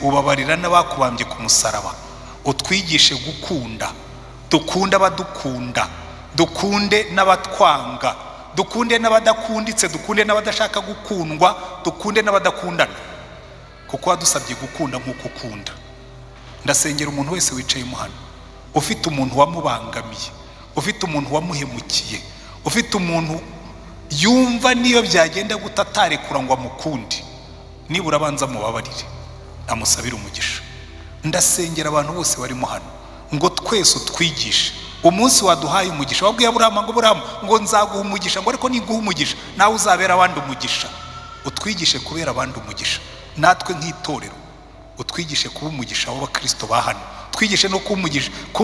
ubabarira n'abakubambye ku musaraba, utwigishe gukunda, dukunde abadukunda, dukunde n'abatwanga, dukunde n'abadakunditse, dukunde n'abadashaka gukundwa, dukunde n'abadakundana, kuko wadusabye gukunda nk'uko ukunda. Ndasengera umuntu wese wicaye hano ufite umuntu wamubangamiye, ufite umuntu wamuhemukiye, ufite umuntu yumva niyo byagenda gutatarekura ngo amukunde, nibura abanza mubabarire, amusabire umugisha. Ndasengera abantu bose barimo hano ngo twese utwigishe. Umunsi waduhaye umugisha, wabwiye Aburahamu ngo Aburahamu ngo nzaguha umugisha, ngo ariko ninguha umugisha nawe uzabera abandi umugisha. Utwigishe kubera abandi umugisha, natwe nk'itorero utwigishe kuba umugisha w'abakristo ba hano, twigishe no kuba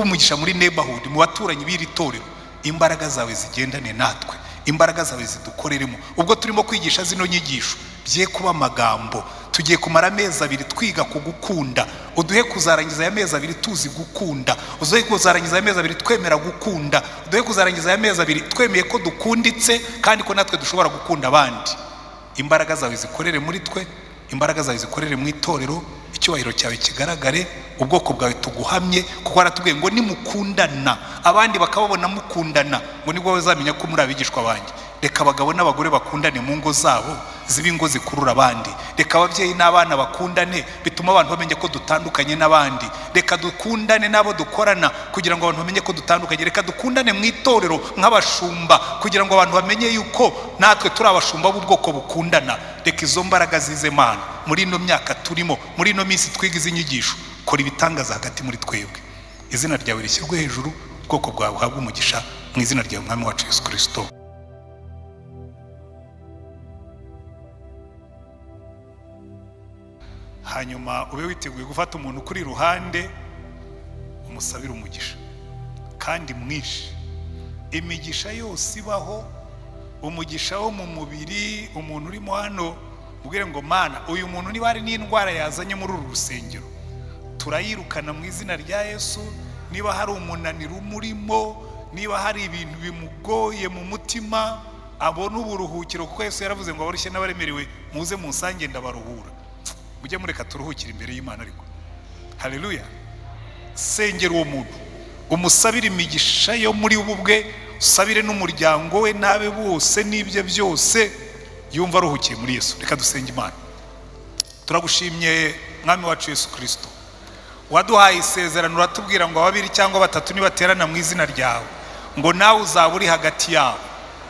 umugisha muri neighborhood, mu baturanyi b'iri torero. Imbaraga zawe zigendane natwe, imbaraga zawe zidukoreremo. Ubwo turimo kwigisha zino nyigisho bye kuba amagambo, tugiye kumara amezi 2 twiga kugukunda. Uduhe kuzarangiza ya mezi 2 tuzi gukunda, uzoye kuzarangiza ya mezi 2 twemera gukunda, uduhe kuzarangiza ya mezi 2 twemeye ko dukunditse kandi ko natwe dushobora gukunda abandi. Imbaraga zawe zikorere muri twe, imbaraga zawe zikorere mu itorero, icyubahiro cyawe kigaragare, ubwoko bwawe tuguhamye, kuko aratubwiye ngo nimukundana abandi bakababona mukundana ngo nibwo bazamenya ko muri abigishwa banjye. Reka abagabo n'abagore bakundane mu ngo zabo, zibe ingo zikurura abandi. Reka ababyeyi n'abana bakundane, bituma abantu bamenye ko dutandukanye n'abandi. Reka dukundane n'abo dukorana kugira ngo abantu bamenye ko dutandukanye. Reka dukundane mu itorero nk'abashumba kugira ngo abantu bamenye yuko natwe turi abashumba b'ubwoko bukundana. Reka izo mbaraga zize Mana muri ino myaka turimo, muri ino minsi twiga izi nyigisho. Kora ibitangaza hagati muri twebwe, izina ryawe rishyirwe hejuru, ubwoko bwawe buhabwe umugisha mu izina ryawe Mwami wacu Yesu Kristo. Hanyuma ube witeguye gufata umuntu kuri iruhande umusabire umugisha kandi mwinshi. Imigisha yose ibaho, umugisha wo mu mubiri, umuntu urimo hano ubwire ngo Mana uyu muntu niba hari n'indwara yazanye muri uru rusengero turayirukana mu izina rya Yesu. Niba hari umunaniro umurimo, niba hari ibintu bimugoye mu mutima, abone uburuhukiro, kuko Yesu yaravuze ngo abarushye n'abaremerewe muze munsange ndabaruhura. Mujye mureka turuhukira imbere y'Imana ariko. Haleluya. Sengera uwo muntu, umusabire imigisha yo muri ubwe, usabire n'umuryango we nabe bose n'ibye byose, yumva aruhukiye muri Yesu. Reka dusenge Imana. Turagushimye Mwami wacu Yesu Kristo, waduhaye isezerano uratubwira ngo 2 cyangwa 3 nibaterana mu izina ryawe ngo nawe uzaba uri hagati yabo.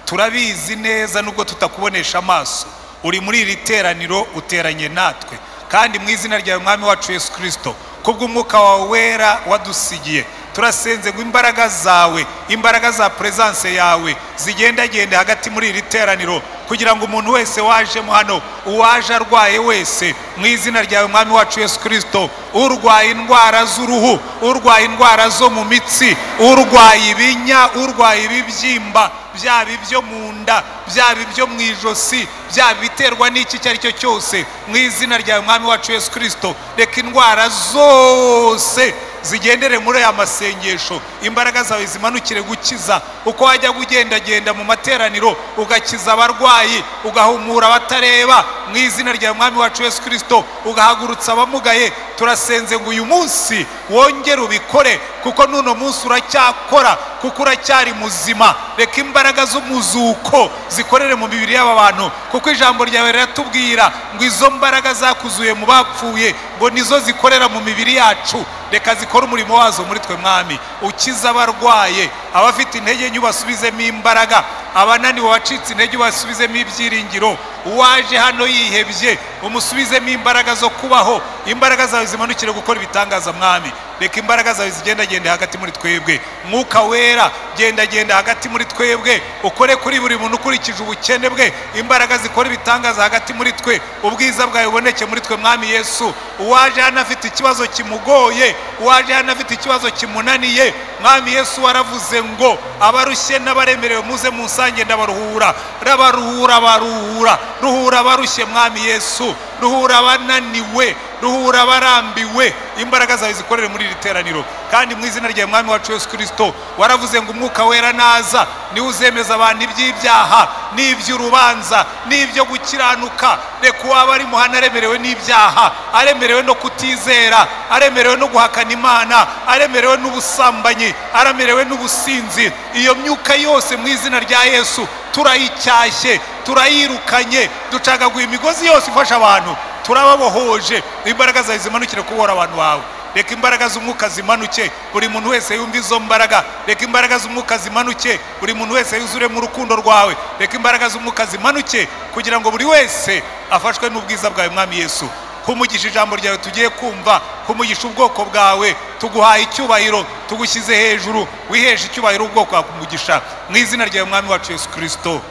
Turabizi neza nubwo tutakubonesha amaso, uri muri iri teraniro, uteranye natwe, kandi mu izina ryawe Mwami wacu Yesu Kristo, kubw'umwuka wawe wera wadusigiye, turasenze ngo imbaraga zawe, imbaraga za presence yawe zigendagende hagati muri iri teraniro, kugira ngo umuntu wese waje hano, uwaje arwaye wese, mu izina ryawe Mwami wacu Yesu Kristo, urwaye indwara z'uruhu, urwaye indwara zo mu mitsi, urwaye ibinya, urwaye ibibyimba, byaba ibyo mu nda, byaba ibyo mu ijosi, byaba biterwa n'iki cyari cyo cyose, mu izina ryawe Mwami wacu Yesu Kristo, reka indwara zose zigendere muri aya masengesho. Imbaraga zawe zimanukire gukiza, uko wajya kugendagenda mu materaniro ugakiza abarwayi, ugahumura abatareba, mu izina rya Mwami wacu Yesu Kristo, ugahagurutsa abamugaye. Turasenze ngo uyu munsi wongere ubikore, kuko nuno munsi uracyakora, kuko uracyari muzima. Reka imbaraga z'umuzuko zikorere mu mibiri y'aba bantu, kuko ijambo ryawe riratubwira ngo izo mbaraga zakuzuye mu bapfuye ngo nizo zikorera mu mibiri yacu. Reka zikora umurimo wazo muri twe Mwami, ukiza abarwaye, abafite intege nke ubasubizemo imbaraga, abananiwe wacitse intege ubasubizemo ibyiringiro, uwaje hano yihebye umusubizemo imbaraga zo kubaho. Imbaraga zawe zimanukire gukora ibitangaza Mwami. Reka imbaraga zawe zigendagende hagati muri twebwe, Mwuka wera gendagenda hagati muri twebwe, ukore kuri buri muntu ukurikije ubukene bwe. Imbaraga zikora ibitangaza hagati muri twe, ubwiza bwawe buboneke muri twe Mwami Yesu. Uwaje hano afite ikibazo kimugoye, uwaje hano afite ikibazo kimunaniye, Mwami Yesu waravuze ngo abarushye n'abaremerewe muze munsange ndabaruhura. Rabaruhura, baruhura, ruhura abarushye Mwami Yesu, ruhura abananiwe, ruhura abarambiwe. Imbaraga zawe zikorere muri iri teraniro, kandi mu izina rya Mwami wacu Yesu Kristo, waravuze ngo umwuka wera naza niwe uzemeza abantu iby'ibyaha n'iby'urubanza n'ibyo gukiranuka. Reka uwaba ari muhana aremerewe n'ibyaha, aremerewe no kutizera, aremerewe no guhakana Imana, aremerewe n'ubusambanyi, aremerewe n'ubusinzi, iyo myuka yose mu izina rya Yesu turayicyashye, turayirukanye, ducagaguye imigozi yose ifasha abantu, turababohoje. Imbaraga zawe zimanukire kubohora abantu bawe. Reka imbaraga z'umwuka zimanuke, buri muntu wese yumva izo mbaraga. Reka imbaraga z'umwuka zimanuke, buri muntu wese yuzure mu rukundo rwawe. Reka imbaraga z'umwuka zimanuke kugira ngo buri wese afashwe n'ubwiza bwawe Mwami Yesu. Kumugisha ijambo ryawe tugiye kumva, kumugisha ubwoko bwawe, tuguhaye icyubahiro, tugushyize hejuru, wiheshe icyubahiro ubwoko bwawe kumugisha mu izina ryawe Mwami wacu Yesu Kristo.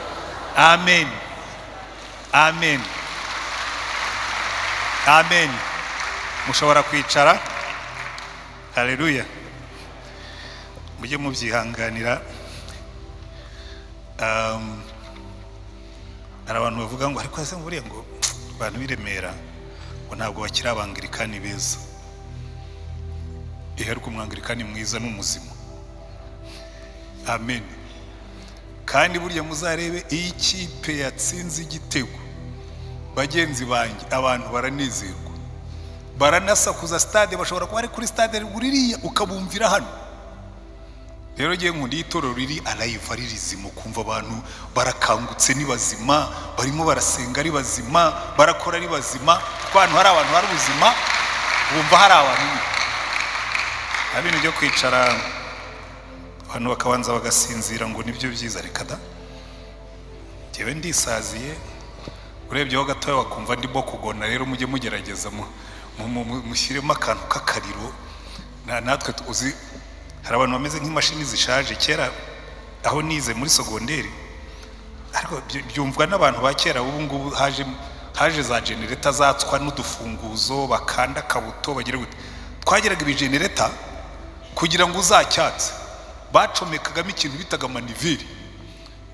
Amen, amen, amen. Mushobora kwicara. Haleluya. Mujye mubyihanganira. Hari abantu bavuga ngo ariko ese nguriye ngo abantu biremera ngo ntabwo bakira abangirikani beza. Ariko umwangirikani mwiza n'umuzima. Amen. Kandi burya muzarebe iyi kipe yatsinze igitego, bagenzi banjye abantu baranezerwa, baranasakuza. Stade bashobora kuba ari kuri stade ririya ukabumvira hano. Rero ngiye nkundi itorero riri alive ari rizima, kumva abantu barakangutse ni bazima, barimo barasenga ari bazima, barakora ari bazima. Abantu hari abantu hari ubuzima, bumva hari abantu abintu byo kwicara abantu bakabanza bagasinzira ngo nibyo byiza. Reka da, jewe ndisaziye, urebyeho gatoya wakumva ndimo kugona. Rero mujye mugerageza mushyiremo akantu k'akariro. Natwe uzi hari abantu bameze nk'imashini zishaje. Kera aho nize muri segonderi, ariko byumvwa n'abantu ba kera. Ubu ngubu haje za generator zatswa n'udufunguzo, bakanda kabuto bagira gute. Twageraga ibi generator kugira ngo uzacyatse, bacomekagamo ikintu bitaga maniveri,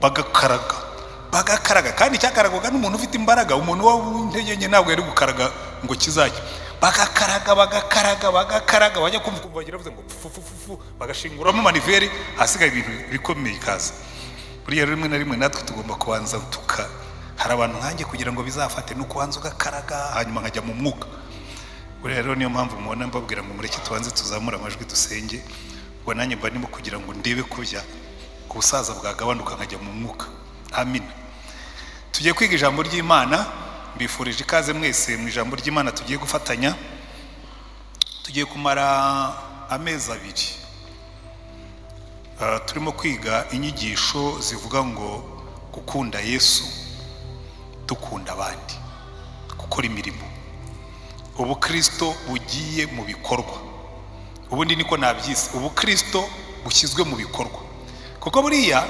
bagakaraga. Kandi cyakaragwaga n'umuntu ufite imbaraga. Umuntu w'intege nke ntabwo yari gukaraga ngo kizajya. Bagakaraga bajya kumva bagira bavuze ngo fufufu, bagashinguramo maniveri, hasigaye ibintu bikomeye ikaza. Buriya rimwe na rimwe natwe tugomba kubanza hari abantu nkanjye kugira ngo bizafate no kubanza ugakaraga hanyuma nkajya mu mwuka. Buriya rero niyo mpamvu mubona mbabwira ngo mureke tubanze tuzamura amajwi dusenge. Ubwo nanjye mba ndimo kugira ngo ndebe kubya ubusaza bwagabanuka nkajya mu mwuka. Amen. Tugiye kwiga ijambo ry'Imana. Mbifurije ikaze mwese mu ijambo ry'Imana tugiye gufatanya. Tugiye kumara amezi 2 turimo kwiga inyigisho zivuga ngo gukunda Yesu, dukunda abandi, gukora imirimo. Ubukristo bugiye mu bikorwa. Ubundi niko nabyise, ubukristo bushyizwe mu bikorwa. Kuko buriya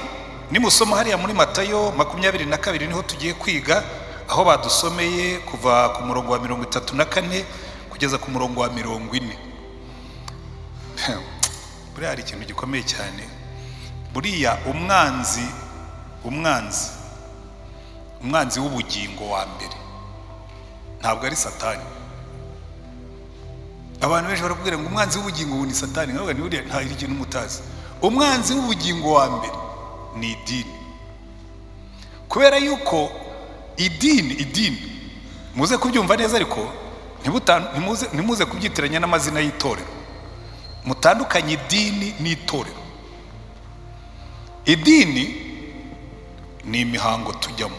nimusoma hariya muri Matayo 22 niho tugiye kwiga, aho badusomeye kuva ku murongo wa 34 kugeza ku murongo wa 40. Buriya hari ikintu gikomeye cyane. Buriya umwanzi w'ubugingo wa mbere ntabwo ari Satani. Abantu benshi barakubwira ngo umwanzi w'ubugingo ni Satani. Ntabwo ni buriya, nta ikintu mutazi. Umwanzi w'ubugingo wa mbere ni idini. Kubera yuko idini muze kubyumva neza, ariko ntimuze kubyitiranya n'amazina y'itorero. Mutandukanye idini n'itorero. Idini ni imihango tujyamo.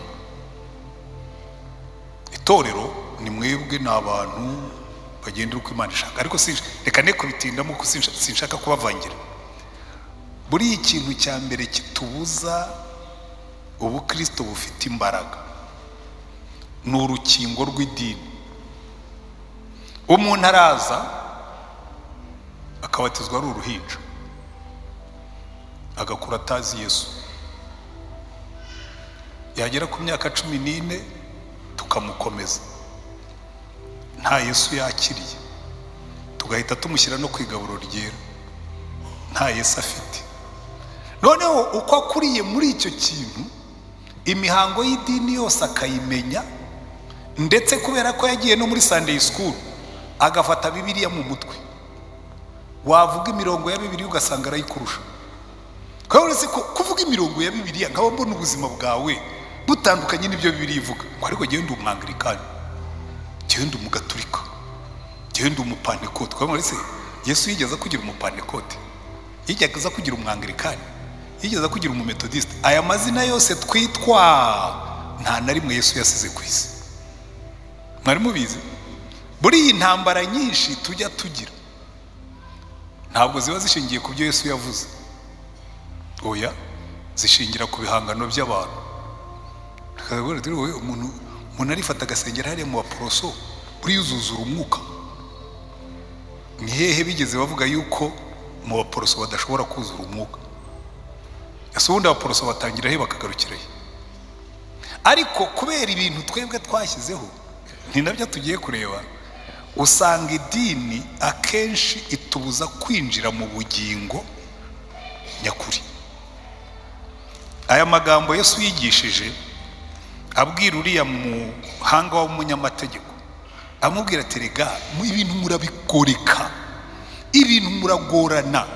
Itorero ni mwebwe n'abantu bagenda uko Imana ishaka. Ariko reka ne kubitindamo kuko sinshaka kubavangira. Buri ikintu cya mbere kitubuza ubukristo bufite imbaraga ni urukingo rw'idini. Umuntu araza akabatizwa ari uruhinja, agakura atazi Yesu. Yagera ku myaka 14 tukamukomeza, nta Yesu yakiriye, tugahita tumushyira no kwigaburo ryera, nta Yesu afite. Noneho uko akuriye muri icyo kintu, imihango y'idini yose akayimenya, ndetse kubera ko yagiye no muri Sunday school agafata Bibiliya mu mutwe, wavuga imirongo ya Bibiliya ugasanga arayikurusha. Kandi uretse ko kuvuga imirongo ya Bibiliya nkaba mbona ubuzima bwawe butandukanye n'ibyo Bibiliya ivuga. Ariko jyewe ndi umwangilikani, jyewe ndi umugatulika, jyewe ndi umupantekote. Twamwe se Yesu yigeze kugira umupantekote, yigeze kugira umwangilikani, yigeze kugira umumetodiste. Aya mazina yose twitwa nta na rimwe Yesu yasize ku isi. Mwari mubizi? Buri iyi ntambara nyinshi tujya tugira ntabwo ziba zishingiye ku byo Yesu yavuze. Oya, zishingira ku bihangano by'abantu. Umuntu arifata agasengera hariya mu baporoso uri yuzuzura umwuka. Ni hehe bigeze bavuga yuko mu baporoso badashobora kuzura umwuka? Ese ubundi abaporoso batangira he bakagarukira he? Ariko kubera ibintu twebwe twashyizeho ni nabyo tugiye kureba, usanga idini akenshi itubuza kwinjira mu bugingo nyakuri. Aya magambo Yesu yigishije abwira uriya muhanga w'umunyamategeko, amubwira ati rega ibintu murabigoreka, ibintu muragorana,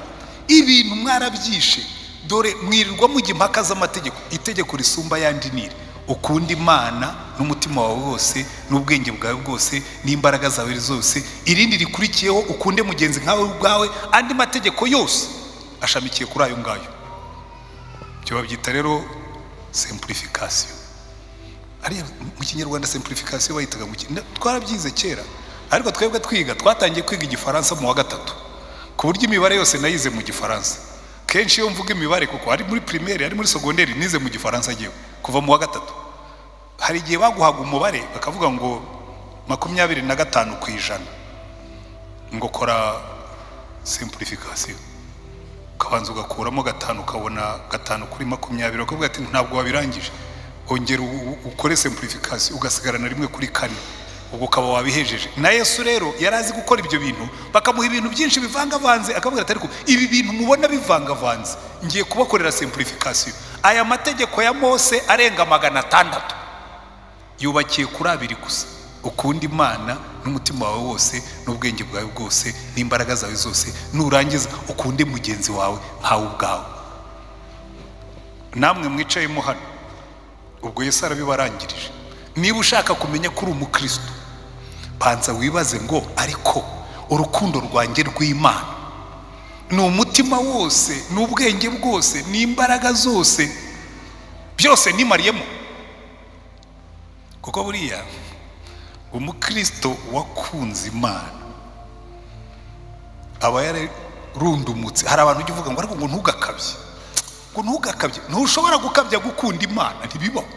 ibintu mwarabyishe, dore mwirirwa mujya impaka z'amategeko. Itegeko risumba yandi nire, ukunda Imana n'umutima wawe wose n'ubwenge bwawe bwose n'imbaraga zawe zose. Irindi rikurikiyeho ukunde mugenzi nkawe ubwawe. Andi mategeko yose ashamikiye kuri ayo ngayo. Cyo babyita rero simplification. Ari mu Kinyarwanda simplification bayitaga mu twarabyize kera, ariko twebwe twiga twatangiye kwiga Igifaransa mu wa gatatu, ku buryo imibare yose nayize mu Gifaransa. Kenshi iyo mvuga imibare kuko ari muri primaire ari muri secondaire nize mu Gifaransa giye kuva mu wa gatatu. Hari igihe baguhaga umubare bakavuga ngo 25% ngo kora simplification, ukabanza ugakuramo 5 ukabona 5 kuri 20, ukavuga ati ntabwo wabirangije, ongera ukore simplification ugasigarana 1 kuri 4, ubwo ukaba wabihejeje. Na Yesu rero yarazi gukora ibyo bintu, bakamuha ibintu byinshi bivangavanze, akavuga ati ariko ibi bintu mubona bivangavanze ngiye kubakorera simplification. Aya mategeko ya Mose arenga 600 yubakiye kuri 2 gusa: ukunda Imana n'umutima wawe wose n'ubwenge bwawe bwose n'imbaraga zawe zose, nurangiza ukunde mugenzi wawe nkawe ubwawe. Namwe mwicayemo hano ubwo Yesu arabibarangirije. Niba ushaka kumenya kuri umukristo, banza wibaze ngo ariko urukundo rwanjye rw'Imana n'umutima wose n'ubwenge bwose n'imbaraga zose byose nimariyemo. Kuko buriya umukristo wakunze Imana aba yararundumutse. Hari abantu uvuga ngo ariko ngo ntugakabye, ngo ntugakabye. Ntushobora gukabya gukunda Imana, ntibibaho.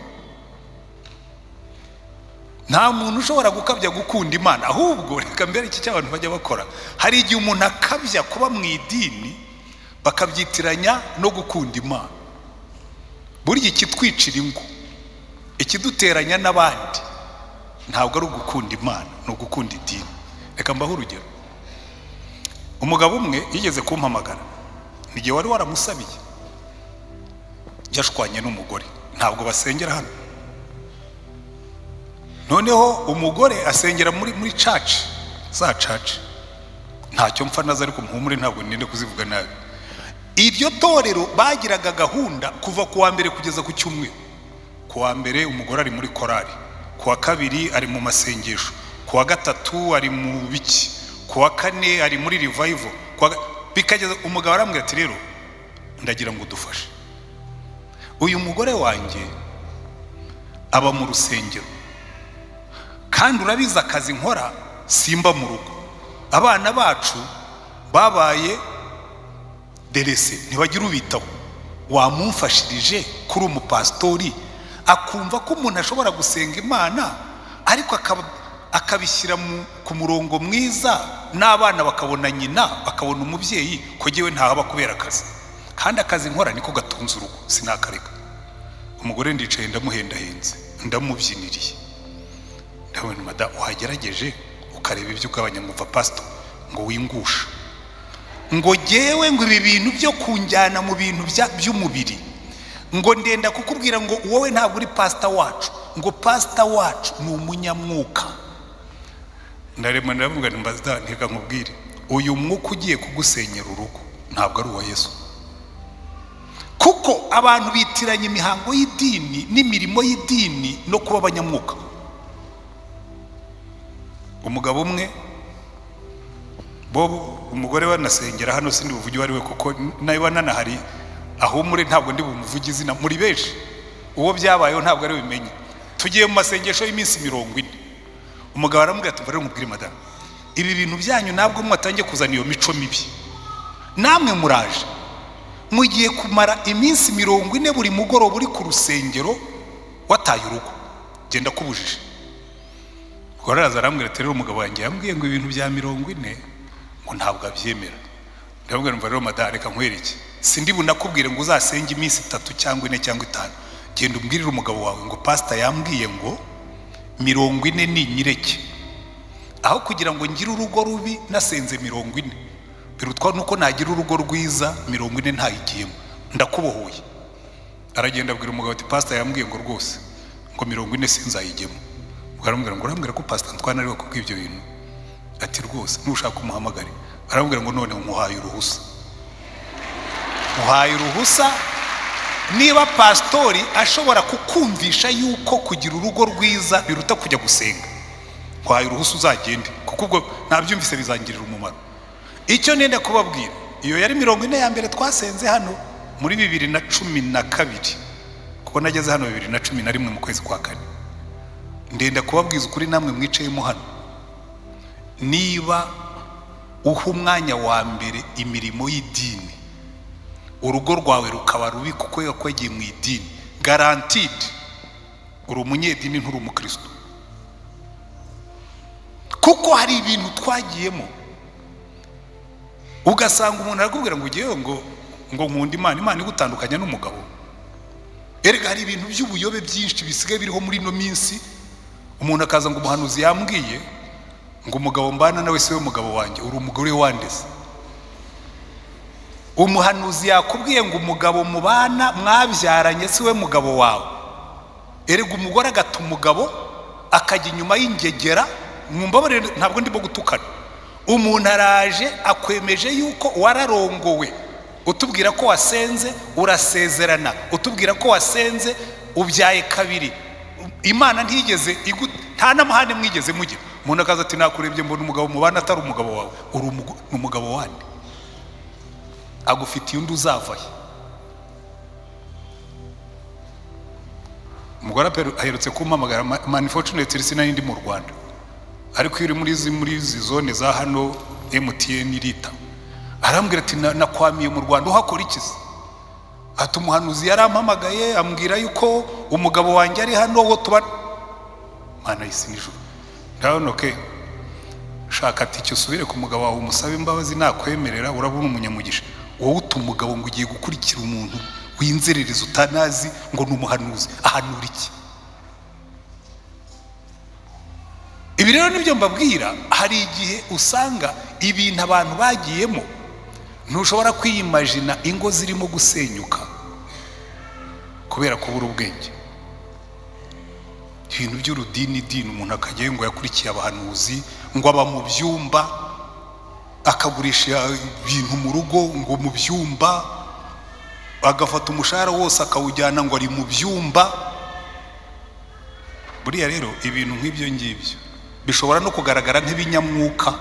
Nta muntu ushobora gukabya gukunda Imana. Ahubwo reka mbere iki cy'abantu bajya bakora, hari igihe umuntu akabya kuba mu idini bakabyitiranya no gukunda Imana. Burya ikitwicira ingo, ikiduteranya n'abandi ntabwo ari ugukunda Imana, no gukunda idini. Reka mbaho urugero. Umugabo umwe yigeze kumpamagara, n'igihe wari waramusabiye, yashwanye n'umugore, ntabwo basengera hano. Noneho umugore asengera muri church, za church ntacyo mpfa nazo, ariko muhumure ntabwo ninde kuzivuga nabi. Iryo torero bagiraga gahunda kuva ku wa mbere kugeza ku cyumweru. Ku wa mbere umugore ari muri korali, ku wa kabiri ari mu masengesho, ku wa gatatu ari mu biki, ku wa kane ari muri revival, bikageza umugabo arambwira ati rero ndagira ngo dufashe, uyu mugore wanjye aba mu rusengero kandi urabiza akazi nkora simba mu rugo, abana bacu babaye derese ntibagira ubitaho, wamumfashirije kuri umupastori akumva ko umuntu ashobora gusenga Imana ariko akabishyira ku murongo mwiza, n'abana bakabona nyina, bakabona umubyeyi ko jyewe ntahaba kubera akazi, kandi akazi nkora niko gatunze urugo sinakareka. Umugore ndicaye ndamuhendahenze, ndamubyiniriye, ndabona mada uhagerageje ukareba ibyo ugabanya ngo pastor ngo wingusha, ngo jyewe ngo ibi bintu byo kunjyana mu bintu by'umubiri, ngo ndenda kukubwira ngo wowe ntabwo uri pastor wacu, ngo pastor wacu ni umunyamwuka. Ndarema ndavuga mbaza nteka nkubwire, uyu mwuka ugiye kugusenyera urugo ntabwo ari uwa Yesu. kuko abantu bitiranya imihango y'idini n'imirimo y'idini no kuba abanyamwuka. Umugabo umwe Bobo, umugore we anasengera hano, sindi buvugi wari we kuko nayo bananahari aho muri, ntabwo ndi bumuvugi izina, muri benshi uwo byabayeho ntabwo ari bimenye. Tugiye mu masengesho y'iminsi 40. Umugabo aramubwira ati mvare nkubwire madame, ibi bintu byanyu ntabwo mwatangiye kuzana iyo mico mibi, namwe muraje mugiye kumara iminsi 40 buri mugoroba uri ku rusengero wataye urugo, genda kubujije. Goraza aramubwira ati rero umugabo wanjye yambwiye ngo ibintu bya 40 ngo ntabwo abyemera. Ndabwira mva rero madame, reka nkwereke, sindi bunakubwire ngo uzasenge iminsi 3 cyangwa 4 cyangwa 5. Genda umbwirire umugabo wawe ngo pastor yambwiye ngo 40 ni nyireke, aho kugira ngo ngire urugo rubi nasenze 40, birutwa nuko nagira urugo rwiza 40 ntayigiyemo, ndakubohoye. Aragenda abwira umugabo ati pastor yambwiye ngo rwose ngo 40 sinzayigiyemo. Ugarambwira ngo urambwira ko pastor Ntwana ari we kubw'ibyo bintu. Ati rwose nushaka umuhamagare. Arambwira ngo none umuhaye uruhusa. Muhaye uruhusa niba pastori ashobora kukumvisha yuko kugira urugo rwiza biruta kujya gusenga. Muhaye uruhusa uzagende, kuko ubwo nabyumvise bizangirira umumaro. Icyo nenda kubabwira, iyo yari 40 ya mbere twasenze hano muri 2012, kuko nageze hano 2011 mu kwezi kwa 4. Ndenda kubabwiza ukuri namwe mwicayemo hano, niba uha umwanya wa mbere imirimo y'idini, urugo rwawe rukaba rubi kuko yakwagiye mu idini, guaranteed uri umunyedini nturi umukristo. Kuko hari ibintu twagiyemo ugasanga umuntu arakubwira ngo ugiye ngo nkunda Imana igutandukanya n'umugabo. Erega hari ibintu by'ubuyobe byinshi bisigaye biriho muri no minsi. Umuntu akaza ngo umuhanuzi yambwiye ngo umugabo mbana nawe siwe mugabo wanjye, uri umugore wandeze. Umuhanuzi yakubwiye ngo umugabo mubana mwabyaranye siwe mugabo wawe. Erega umugore agata umugabo akajya inyuma y'ingegera, mwumbabarire ntabwo ndimo gutukana. Umuntu araje akwemeje yuko wararongowe, utubwira ko wasenze urasezerana, utubwira ko wasenze ubyaye kabiri. Imana ntigeze nta namahane mwigeze mugira. Umuntu akaza ati nakurebye mbona umugabo mubana atari umugabo wawe, uri umugabo wande, agufitiye undi uzavaye. Umugore aherutse kumpamagara, unfortunately sinari ndi mu Rwanda, ariko iri muri izi zone za hano MTN rita. Arambwira ati nakwamiye mu Rwanda uhakora ikizi. Ati umuhanuzi yarampamagaye ambwira yuko umugabo wanjye ari hano wo tuba. Mana y'isi n'ijuru. Ndabona okay, shaka ati cyo subire ku mugabo wawe umusabe imbabazi nakwemerera, urabona umunyamugisha. Wowe utumugabo ngo ugiye gukurikira umuntu winzerereza utanazi ngo numuhanuzi, ahanura iki? Ibi rero nibyo mbabwira, hari igihe usanga ibintu abantu bagiyemo ntushobora kwiyimagina ingo zirimo gusenyuka kubera kubura ubwenge. Ibintu by'urudini umuntu akagiye ngo yakurikiye abahanuzi, ngo aba mu byumba akagurisha ibintu mu rugo, ngo mu byumba agafata umushahara wose akawujyana ngo ari mu byumba. Buriya rero ibintu nk'ibyo ngibyo bishobora no kugaragara nk'ibinyamwuka,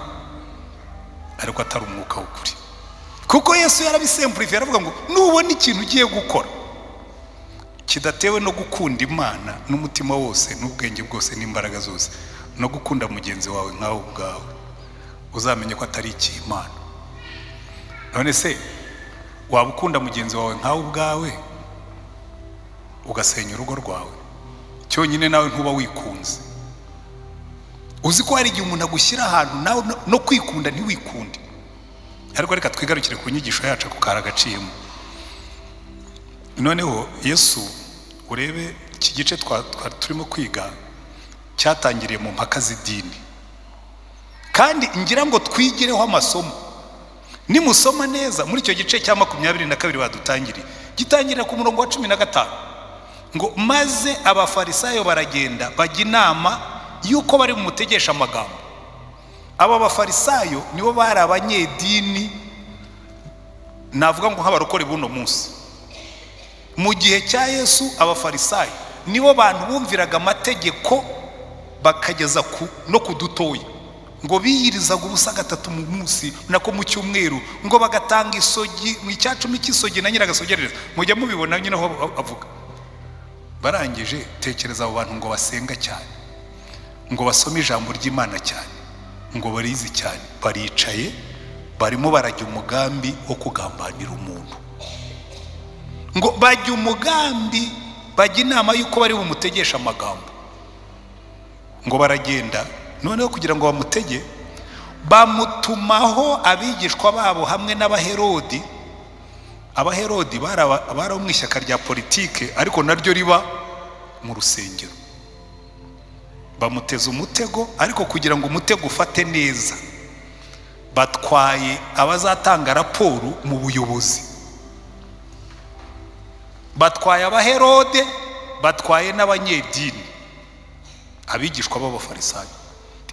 ariko atari umwuka w'ukuri. Kuko Yesu yarabisemplifiye aravuga ngo nubona ikintu ugiye gukora kidatewe no gukunda Imana n'umutima wose n'ubwenge bwose n'imbaraga zose, no gukunda mugenzi wawe nkawe ubwawe, uzamenye ko atari icy'Imana. None se waba ukunda mugenzi wawe nkawe ubwawe ugasenya urugo rwawe? Cyonyine nawe ntuba wikunze. Uzi ko hari igihe umuntu agushyira ahantu nawe no kwikunda ntiwikunde. Ariko reka twigarukire ku nyigisho yacu ku karagaciyemo. Noneho Yesu urebe iki gice turimo kwiga cyatangiriye mu mpaka z'idini, kandi ngira ngo twigireho amasomo. Nimusoma neza muri icyo gice cya 22 badutangiriye, gitangira ku murongo wa 15 ngo maze abafarisayo baragenda bajya inama yuko bari mumutegesha amagambo. Aba bafarisayo nibo bari abanyedini, navuga ngo nk'abarokore buno munsi. mu gihe cya Yesu abafarisayo nibo bantu bumviraga amategeko bakageza no kudutoya, ngo biyirizaga ubusa gatatu mu munsi nako mu cyumweru, ngo bagatanga isogi mu cyacumi cy'isogi na nyiragasogereza. Mujya mubibona nyine aho avuga. Barangije tekereza abo bantu ngo basenga cyane, ngo basome ijambo ry'Imana cyane, ngo barizi cyane, baricaye barimo barajya umugambi wo kugambanira umuntu, ngo bajya umugambi, bajya inama yuko bari bumutegesha amagambo, ngo baragenda noneho kugira ngo bamutege bamutumaho abigishwa babo hamwe n'abaherodi. Abaherodi bari mu ishyaka rya politike ariko naryo riba mu rusengero. Bamuteza umutego, ariko kugira ngo umutego ufate neza batwaye abazatanga raporo mu buyobozi, batwaye abaherode, batwaye n'abanyedini, abigishwa b'abafarisayo.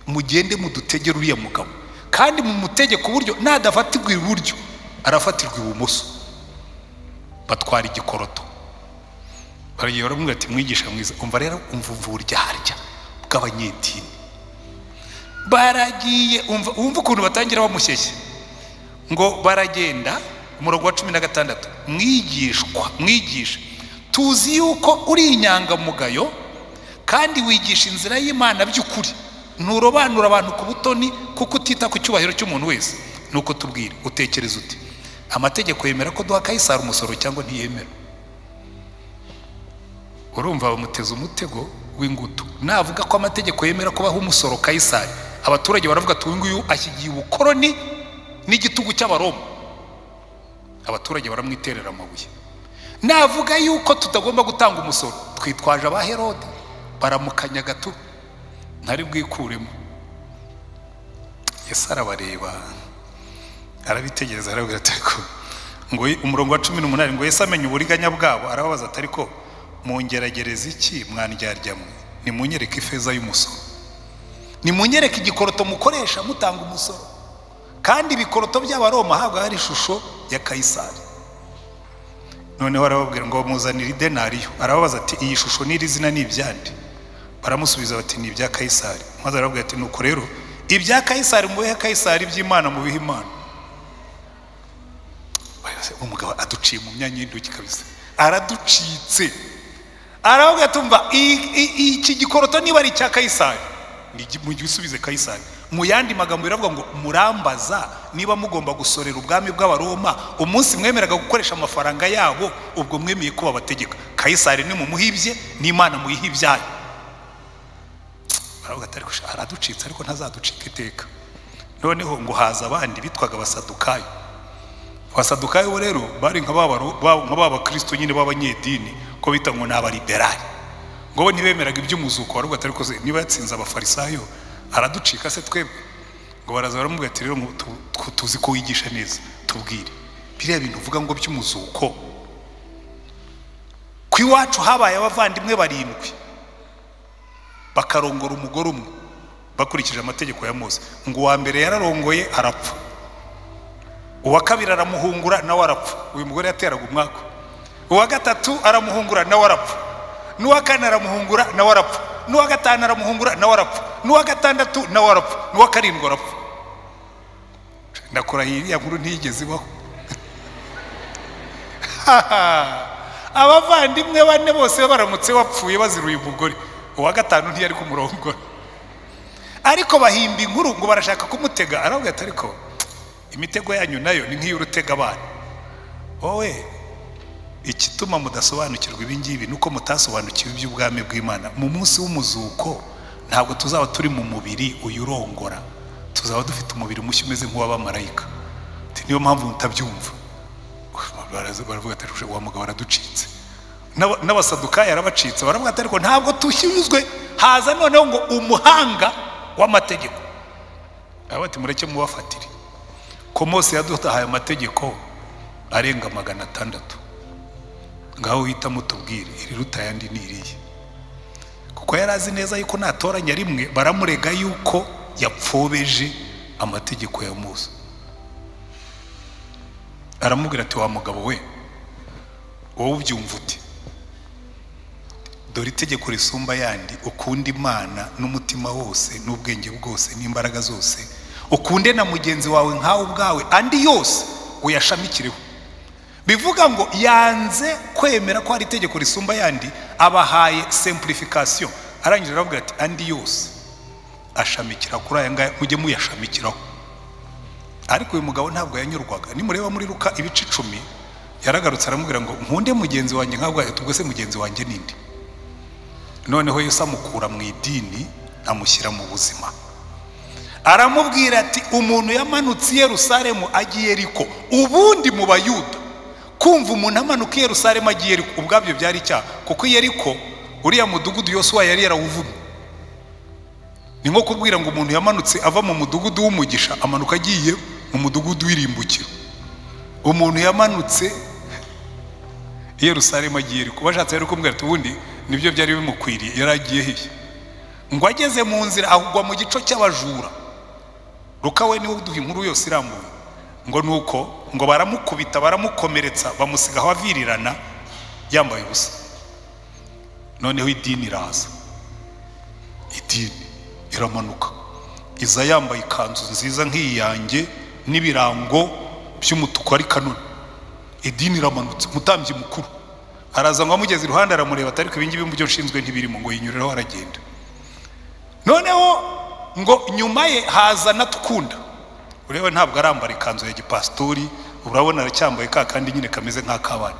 Mugende mudutegera uriya mugabo, kandi mu mutegeko uburyo nadafatirwa iburyo arafatirwa ibumoso. Batwara igikoroto, baragiye baramubwira ati mwigisha mwiza, umva rero umva uburyo harya bw'abanyedini. Baragiye umva ukuntu batangira bamushyeshya, ngo baragenda. Umurongo wa 16, mwigisha tuzi yuko uri inyangamugayo kandi wigisha inzira y'Imana by'ukuri, nturobanura abantu ku butoni kuko utita ku cyubahiro cy'umuntu wese. Nuko tubwire, utekereza uti amategeko yemera ko duha Kaisari umusoro cyangwa ntiyemera? Urumva bamuteza umutego w'ingutu. Navuga ko amategeko yemera ko baha umusoro Kaisari, abaturage baravuga ati nguyu ashyigiye ubukoroni n'igitugu cy'abaroma, abaturage baramwiterera amabuye. Navuga yuko tutagomba gutanga umusoro, twitwaje abaherode, baramukanya gato ntari bwikuremo. Yesu arabareba, arabitegereza, arabwira ati ariko ngo umurongo wa 18, ngo Yesu amenye uburiganya bwabo, arababaza ati ariko mungeragereza iki mwandyaryamu? Nimunyereke ifeza y'umusoro, nimunyereke igikoroto mukoresha mutanga umusoro. Kandi ibikoroto by'abaroma habwa hari ishusho ya Kaisari. Noneho arababwira ngo muzanire idenariyo. Arababaza ati iyi shusho n'iri zina ni ibyande? Baramusubiza bati ni ibya Kaisari. Maze arababwira ati nuko rero ibya Kaisari mubihe Kaisari, iby'Imana mubihe Imana. Umugabo aduciye mu myanya y'intoki kabisa, araducitse. Aravuga tumva iki gikoroto niba ari cya Kaisari mugisubize Kaisari. Mu yandi magambo biravuga ngo murambaza niba mugomba gusorera ubwami bw'abaroma umunsi mwemeraga gukoresha amafaranga yabo, ubwo mwemeye ko babategeka. Kaisari ni mumuhibye, n'Imana muyihibyaye. Baravuga ati ariko araducitse ariko ntazaducika iteka. Noneho ngo haza abandi bitwaga abasadukayo. Abasadukayo rero bari nk'aba Kristo nyine b'abanyedini, ko bita ngo n'abaliberali, ngo ntibemeraga iby'umuzuko. Baravuga ati ariko niba yatsinze abafarisayo araducika se twebwe? Ngo baraza baramubwira ati rero tuzi ko wigisha neza, tubwire biriya bintu uvuga ngo by'umuzuko, ku iwacu habaye abavandimwe 7 bakarongora umugore umwe bakurikije amategeko ya Mose. Ngo uwa mbere yararongoye arapfa, uwa kabiri aramuhungura nawe arapfa, uyu mugore yateraga umwaka. Uwa gatatu aramuhungura nawe arapfa, n'uwa kane aramuhungura nawe arapfa, n'uwa gatanu aramuhungura nawe arapfa, n'uwa gatandatu nawe arapfa, n'uwa karindwi arapfa. Ndakora iriya nkuru ntiyigeze ibaho. Abavandimwe 4 bose baramutse bapfuye bazira uyu mugore, uwa gatanu ntiyari kumurongora. Ariko bahimba inkuru ngo barashaka kumutega. Aravuga ati ariko imitego yanyu nayo ni nk'iy'urutega abana. Wowe ikituma mudasobanukirwa ibingibi nuko mutasobanukiwe iby'ubwami bw'Imana. Mu munsi w'umuzuko ntabwo tuzaba turi mu mubiri uyurongora, tuzaba dufite umubiri mushya umeze nk'uw'abamarayika. Niyo mpamvu mutabyumva. Baravuga ati wa mugabo araducitse. N'abasadukayo yarabacitse. Baravuga ati ariko ntabwo tushyuzwe. Haza noneho ngo umuhanga w'amategeko, aravuga ati mureke mubafatire ko Mose yaduhaye amategeko arenga 600. Ngaho uhita mutubwire iri ruta yandi niriye. Kuko yarazi neza yuko natoranya rimwe baramurega yuko yapfobeje amategeko ya Mose. Aramubwira ati wa mugabo we, wowe ubyumva ute? Dore itegeko risumba yandi, ukunda Imana n'umutima wose n'ubwenge bwose n'imbaraga zose, ukunde na mugenzi wawe nkawe ubwawe, andi yose uyashamikireho. Bivuga ngo yanze kwemera ko hari itegeko risumba yandi, abahaye simplification. Arangije aravuga ati andi yose ashamikira kuri aya ngaya, mujye muyashamikiraho. Ariko uyu mugabo ntabwo yanyurwaga. Nimureba muri Luka ibice 10, yaragarutse aramubwira ngo nkunde mugenzi wanjye nkawe ubwawe. Ubwo se mugenzi wanjye ninde? Noneho Yesu amukura mu idini amushyira mu buzima. Aramubwira ati umuntu yamanutse i Yerusalemu agiye Yeriko. Ubundi mu Bayuda kumva umuntu amanuka i Yerusalemu agiye Yeriko ubwabyo byari icyaha, kuko Yeriko uriya mudugudu Yosuwa yari yarawuvumye. Ni nko kubwira ngo umuntu yamanutse ava mu mudugudu w'umugisha amanuka agiye mu mudugudu w'irimbukiro. Umuntu yamanutse i Yerusalemu agiye Yeriko. Bashatse rero kumubwira ati ubundi nibyo byari bimukwiriye, yaragiye hehe? Ngo ageze mu nzira ahugwa mu gico cy'abajura. Luka we niwe uduha inkuru yose irambuye. Ngo nuko ngo baramukubita baramukomeretsa bamusigaho avirirana yambaye ubusa. Noneho idini iraza, idini iramanuka, iza yambaye ikanzu nziza nk'iyanjye n'ibirango by'umutuku ari kanoni. Idini iramanutse, umutambyi mukuru araza ngo amugeze iruhande aramureba ati ariko ibingibi mu byo nshinzwe ntibirimo, ngo yinyureho aragenda. Noneho ngo nyuma ye haza Natukunda. Ureba ntabwo arambara ikanzu ya gipastori, urabona aracyambaye ka kandi nyine kameze nk'akabana,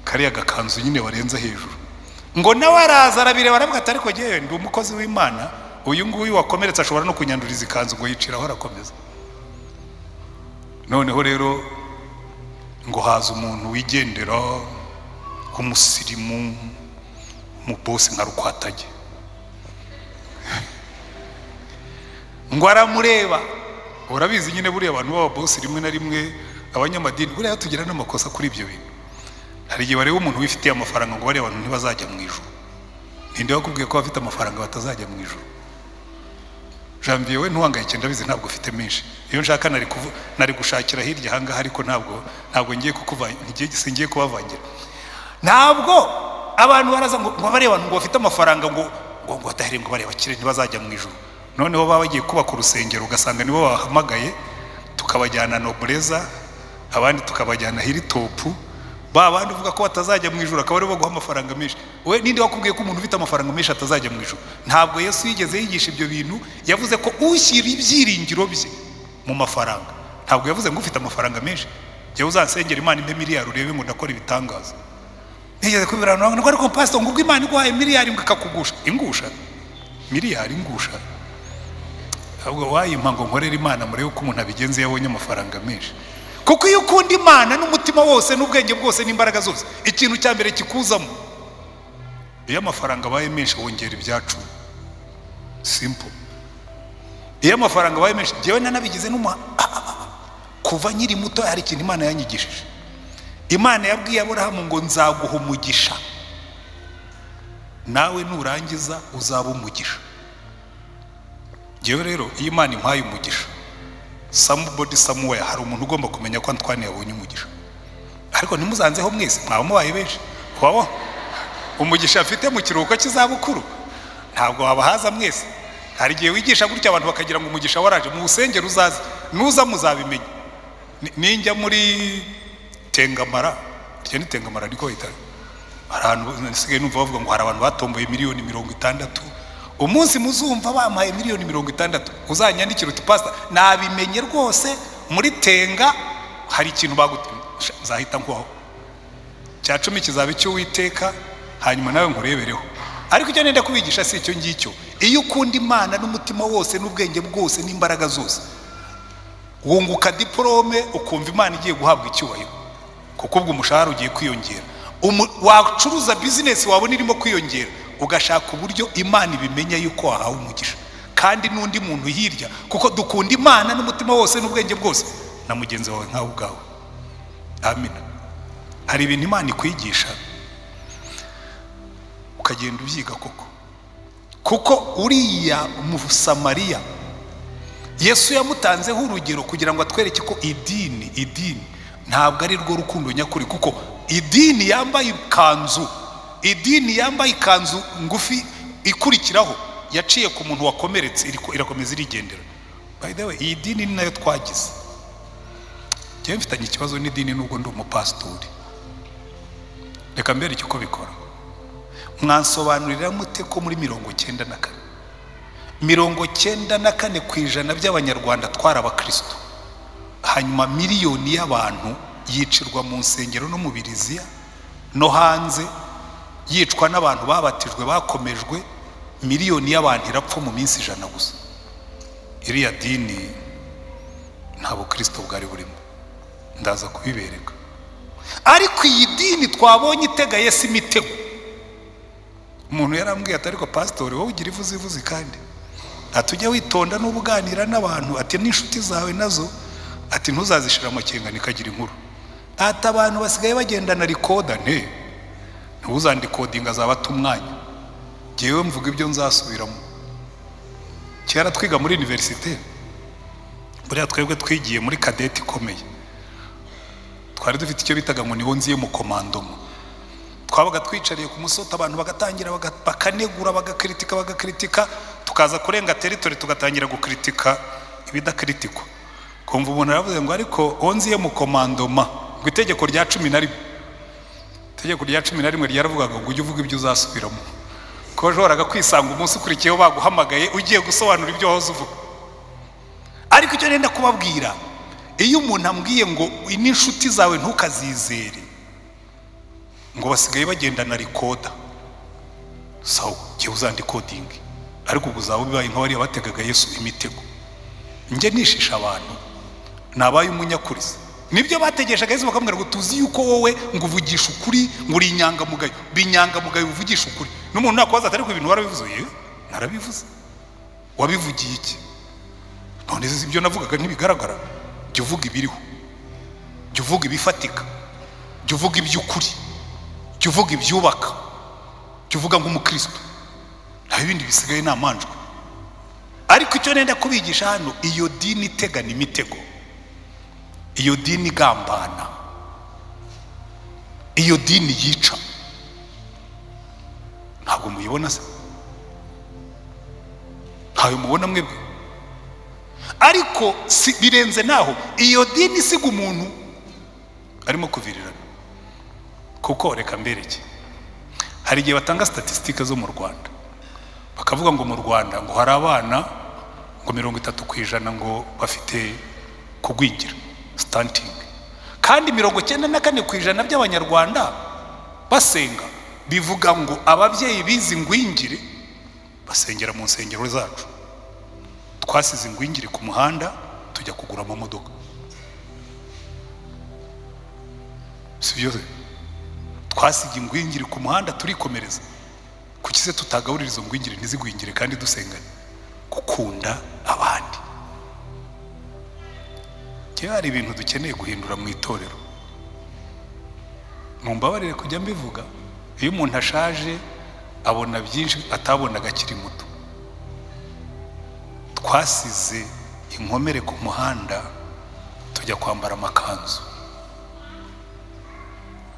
kariya gakanzu nyine warenze hejuru. Ngo nawe araza arabireba aravuga ati ariko jyewe ndi umukozi w'Imana, uyu nguyu wakomeretse ashobora no kunyanduriza ikanzu, ngo yiciraho arakomeza. Noneho rero ngo haza umuntu wigendera w'umusirimu mu bosi nka Rukwatage. Ngo aramureba. Urabizi nyine buriya abantu baba bosi rimwe na rimwe abanyamadini buriya tugira n'amakosa kuri ibyo bintu. Hari igihe bareba umuntu wifitiye amafaranga ngo bariya abantu ntibazajya mu ijuru. Ninde wakubwiye ko bafite amafaranga batazajya mu ijuru? Jambiye we ntuhangayike, ndabizi ntabwo ufite menshi. Iyo nshaka nari gushakira hirya hanga, ariko ntabwo ngiye singiye kubavangira. Ntabwo abantu baraza ngo bareba abantu ngo bafite amafaranga ngo batahire ngo bareba kire ntibazajya mu ijuru. Noneho baba bagiye kubaka urusengero ugasanga nibo bahamagaye, tukabajyana Nobleza, abandi tukabajyana Hilltop, babandi uvuga ko batazajya mu ijuru akaba ari bo guha amafaranga menshi. We ninde wakubwiye ko umuntu ufite amafaranga menshi atazajya mu ijuru? Ntabwo Yesu yigeze yigisha ibyo bintu. Yavuze ko ushyira ibyiringiro bye mu mafaranga. Ntabwo yavuze ngo ufite amafaranga menshi jya uzansengera Imana impe miliyari urebe ngo ndakora ibitangaza. Nigeze kubirana ngo ariko pastor ngo Imana iguhaye miliyari ngo ikakugusha. Ingusha miliyari ingusha? Ahubwo wayimpa ngo nkorera Imana murebe uko umuntu abigenze yabonye amafaranga menshi. Kuko iyo ukunda Imana n'umutima wose n'ubwenge bwose n'imbaraga zose, ikintu cya mbere kikuzamo, iyo amafaranga abaye menshi wongera ibyacu. Simple. Iyo amafaranga abaye menshi, jewe nanabigize kuva nkiri muto hari ikintu Imana yanyigishije. Imana yabwiye Aburahamu ngo nzaguha umugisha, nawe nurangiza uzaba umugisha. Jewe rero iyo Imana impaye umugisha, somebody somewhere hari umuntu ugomba kumenya ko Antoine yabonye umugisha. Ariko ntimuzanzeho mwese mwaba mubaye benshi. Wawo umugisha afite mu kiruhuko cy'izabukuru ntabwo wabahaza mwese. Hari igihe wigisha gutya abantu bakagira ngo umugisha waraje. Mu usengero uzaze nuza muzabimenya. Ninjya muri Tengamara, ryo ni Tengamara niko hitari. Abantu nsigaye numva bavuga ngo hari abantu batomboye miliyoni 60. Umunsi muzumva bampaye miliyoni 60, uzanyandikira uti pastor nabimenye rwose muri Tenga hari ikintu bagutumye, nzahita nkwaho cya 10 kizaba icyo Uwiteka, hanyuma nawe nkurebereho. Ariko icyo nenda kubigisha si icyo ngicyo. Iyo ukunda Imana n'umutima wose n'ubwenge bwose n'imbaraga zose, wunguka diplome ukumva Imana igiye guhabwa icyubahiro, kuko ubwo umushahara ugiye kwiyongera. Wacuruza business wabona irimo kwiyongera, ugashaka uburyo Imana ibimenya yuko wahawe umugisha. Kandi n'undi muntu hirya, kuko dukunda Imana n'umutima wose n'ubwenge bwose na mugenzi wawe nkawe ubwawe. Amina. Hari ibintu Imana ikwigisha ukagenda ubyiga koko. Kuko uriya Musamariya Yesu yamutanzeho urugero kugira ngo atwereke ko idini ntabwo ari rwo rukundo nyakuri, kuko idini yambaye ikanzu ngufi ikurikiraho yaciye ku muntu wakomeretse irakomeza irigendera. By the way, iyi dini ni nayo twagize. Njyewe mfitanye ikibazo n'idini nubwo ndi umupasitori. Reka mbere icyo uko bikora. Mwansobanurira mute ko muri 94 kw'ijana by'abanyarwanda twari abakristo, hanyuma miliyoni y'abantu yicirwa mu nsengero no mu biriziya no hanze, yicwa n'abantu babatijwe bakomejwe, miliyoni y'abantu irapfa mu minsi 100 gusa. Iriya dini nta bukristo bwari burimo, ndaza kubibereka. Ariko iyi dini twabonye itega Yesu imitego. Umuntu yarambwiye ati ariko pastor wowe ugira ivuzi kandi atujya witonda n'ubuganira n'abantu, ati n'inshuti zawe nazo ati ntuzazishira amakenga nikagira inkuru. Ati abantu basigaye bagendana recorder ntuzandikodinga azabata umwanya, jewe mvuga ibyo nzasubiramo. Cyara twiga muri universite, buriya twebwe twigiye muri kadeti ikomeye, twari dufite icyo bitaga ngo niho nziye mu komandomo. Twabaga twicariye ku musota, abantu bagatangira bakanegura bagakritika, tukaza kurenga territory tugatangira gukritika ibidakritikwa. Kumva umuntu aravuze ngo ariko onziye mu komandoma, ngo itegeko rya 11, itegeko rya 11 ryaravugaga ngo ujye uvuga ibyo uzasubiramo, ko joraga kwisanga umunsi ukurikiyeho baguhamagaye ugiye gusobanura ibyo wahoze uvuga. Ariko icyo nenda kubabwira, iyo umuntu ambwiye ngo n'inshuti zawe ntukazizere, ngo basigaye bagendana recorder, sawa cyo uzandikodinga, ariko ubuzaba bibaye nk'abari bategaga Yesu imitego. Nje nishisha abantu nabaye umunyakuriza, nibyo bategeshaga Yesu bakamubwira ngo tuzi yuko wowe ngo uvugisha ukuri, ngo uri inyangamugayo, binyangamugayo uvugisha ukuri. N'umuntu nakwaza atari ko ibintu warabivuze. Narabivuze. Wabivugiye iki? None ibyo navugaga ntibigaragara. Jya uvuga ibiriho, jya uvuga ibifatika, jya uvuga iby'ukuri, jya uvuga ibyubaka, jya uvuga nk'umukristo. Nta bindi bisigaye namanjwe. Ariko icyo nenda kubigisha hano, iyo dini itegana imitego, iyo dini igambana, iyo dini yica, ntabwo muyibona se? Ntayo mubona mwebwe? Ariko birenze naho, iyo dini isiga umuntu arimo kuvirirana. Kuko reka mbereke, hari igihe batanga statistique zo mu Rwanda, bakavuga ngo mu Rwanda ngo hari abana ngo 30% ngo bafite kugwingira, stunting, kandi 94% by'abanyarwanda basenga. Bivuga ngo ababyeyi bizi ngwingire basengera mu nsengero zacu. Twasize ingwingire ku muhanda tujya kugura amamodoka, sibyo? Twasize ingwingire ku muhanda turikomereza. Kuki se tutagaburira izo ngwingire ntizigwingire kandi dusenganye? Gukunda abandi. Cyo hari ibintu dukeneye guhindura mu itorero. Mumbabarire kujya mbivuga, iyo umuntu ashaje abona byinshi atabonaga akiri muto. Twasize inkomere ku muhanda tujya kwambara amakanzu.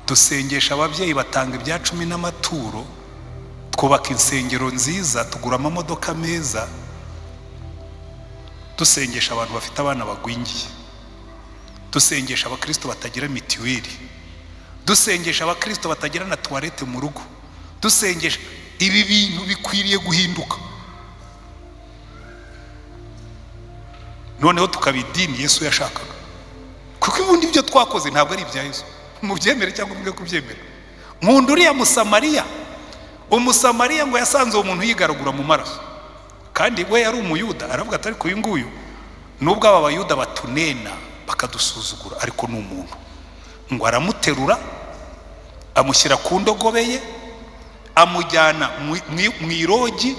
Dusengesha ababyeyi batanga ibya 10 n'amaturo, twubaka insengero nziza, tugura amamodoka meza. Dusengesha abantu bafite abana bagwingiye, dusengesha abakristo batagira mitiweli, dusengesha abakristo batagira na toilette mu rugo, dusengesha. Ibi bintu bikwiriye guhinduka. Noneho tukabidini Yesu yashakaga, kuko ubundi ibyo twakoze ntabwo ari ibya Yesu. Mubyemere cyangwa mwe kubyemera. Nkunda uriya Musamariya, Umusamariya ngo yasanze uwo muntu yigaragura mu maraso, kandi we yari umuyuda. Aravuga ati ariko uyu nguyu nubwo aba bayuda batunena bakadusuzugura, ariko ni umuntu. Ngo aramuterura amushyira ku ndogobe ye, amujyana mu irogi.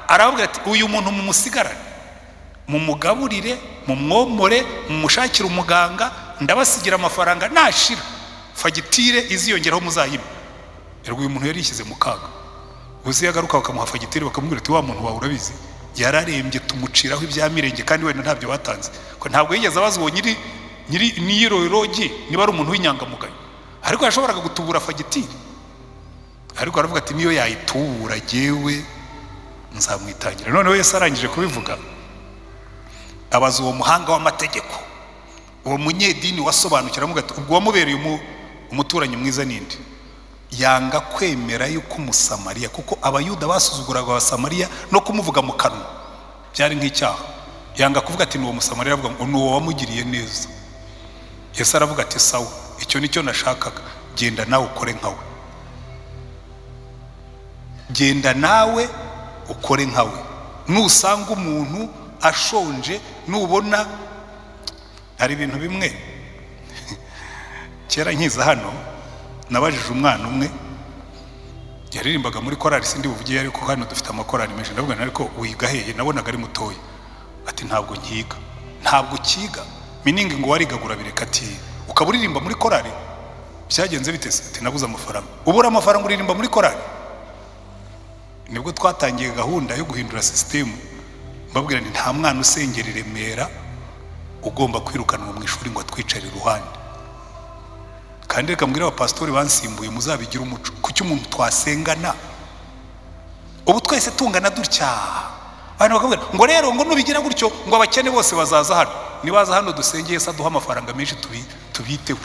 Aravuga ati uyu muntu mumusigarane, mumugaburire, mumwomore, mumushakire umuganga, ndabasigira amafaranga, nashira fagitire iziyongeraho muzayima. Ergo uyu muntu yari yishyize mu kaga. Uzi yagaruka bakamuha fagitire bakamubwira ati wa muntu wawe urabizi yararembye tumuciraho ibyamirenge kandi wenda ntabyo batanze. Ko ntabwo yigeze abaza uwo nyiri niyiroge niba ari umuntu w'inyangamugayo, ariko yashoboraga gutubura fagitire, ariko aravuga ati niyo yayitubura jewe nzamwitangira. Noneho Yesu arangije kubivuga abaza uwo muhanga w'amategeko, uwo munyedini wasobanukira amuga ati ubwo wamubereye umuturanyi mwiza ninde? Yanga kwemera yuko umusamariya, kuko abayuda basuzuguraga abasamariya no kumuvuga mu kanwa byari nk'icyaha. Yanga kuvuga ati n'uwo musamariya, avuga ngo n'uwo wamugiriye neza. Yesu aravuga ati sawa, icyo nicyo nashakaga, genda nawe ukore nkawe, genda nawe ukore nkawe. Nusanga umuntu ashonje, nubona hari ibintu bimwe kera nkiza hano nabajije umwana umwe yaririmbaga muri korali, sindi buvugiye ariko hano dufite amakorali menshi, ndavuga ariko wiga hehe? Nabonaga ari mutoya. Ati ntabwo nkiga. Ntabwo kiga meaning ngo warigagura bireka. Ati ukaba uririmba muri korali byagenze bitese? Ati nabuze amafaranga. Ubura amafaranga uririmba muri korali? Nibwo twatangiye gahunda yo guhindura system, mbabwira nti nta mwana usengera i Remera ugomba kwirukanwa mu ishuri ngo atwicare iruhande. Kandi reka mbwira abapastori bansimbuye muzabigira umuco, kuki umuntu twasengana ubu twese tungana dutya. Abantu bakabwira ngo rero ngo nubigira gutyo ngo abakene bose bazaza hano. Nibaza hano dusengeye se aduha amafaranga menshi tubiteho,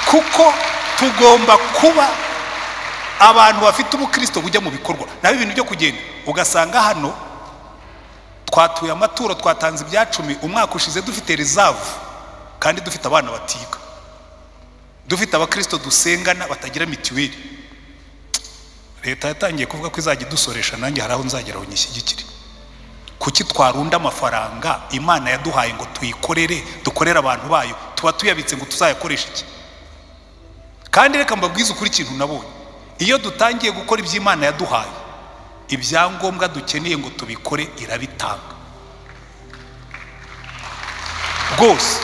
kuko tugomba kuba abantu bafite ubukristo bujya mu bikorwa. Naho ibintu byo kugenda ugasanga hano twatuye amaturo, twatanze ibya 10 umwaka ushize dufite reserve, kandi dufite abana batiga, dufite abakristo dusengana batagira mitiweli. Leta yatangiye kuvuga ko izajya dusoresha, nanjye haraho nzageraho nyishyigikire. Kuki twarunda amafaranga Imana yaduhaye ngo tuyikorere, dukorera abantu bayo, tuba tuyabitse ngo tuzayakoresha iki? Kandi reka mbabwize ukuri ikintu nabonye, iyo dutangiye gukora iby'Imana yaduhaye, ibyangombwa dukeneye ngo tubikore irabitanga rwose.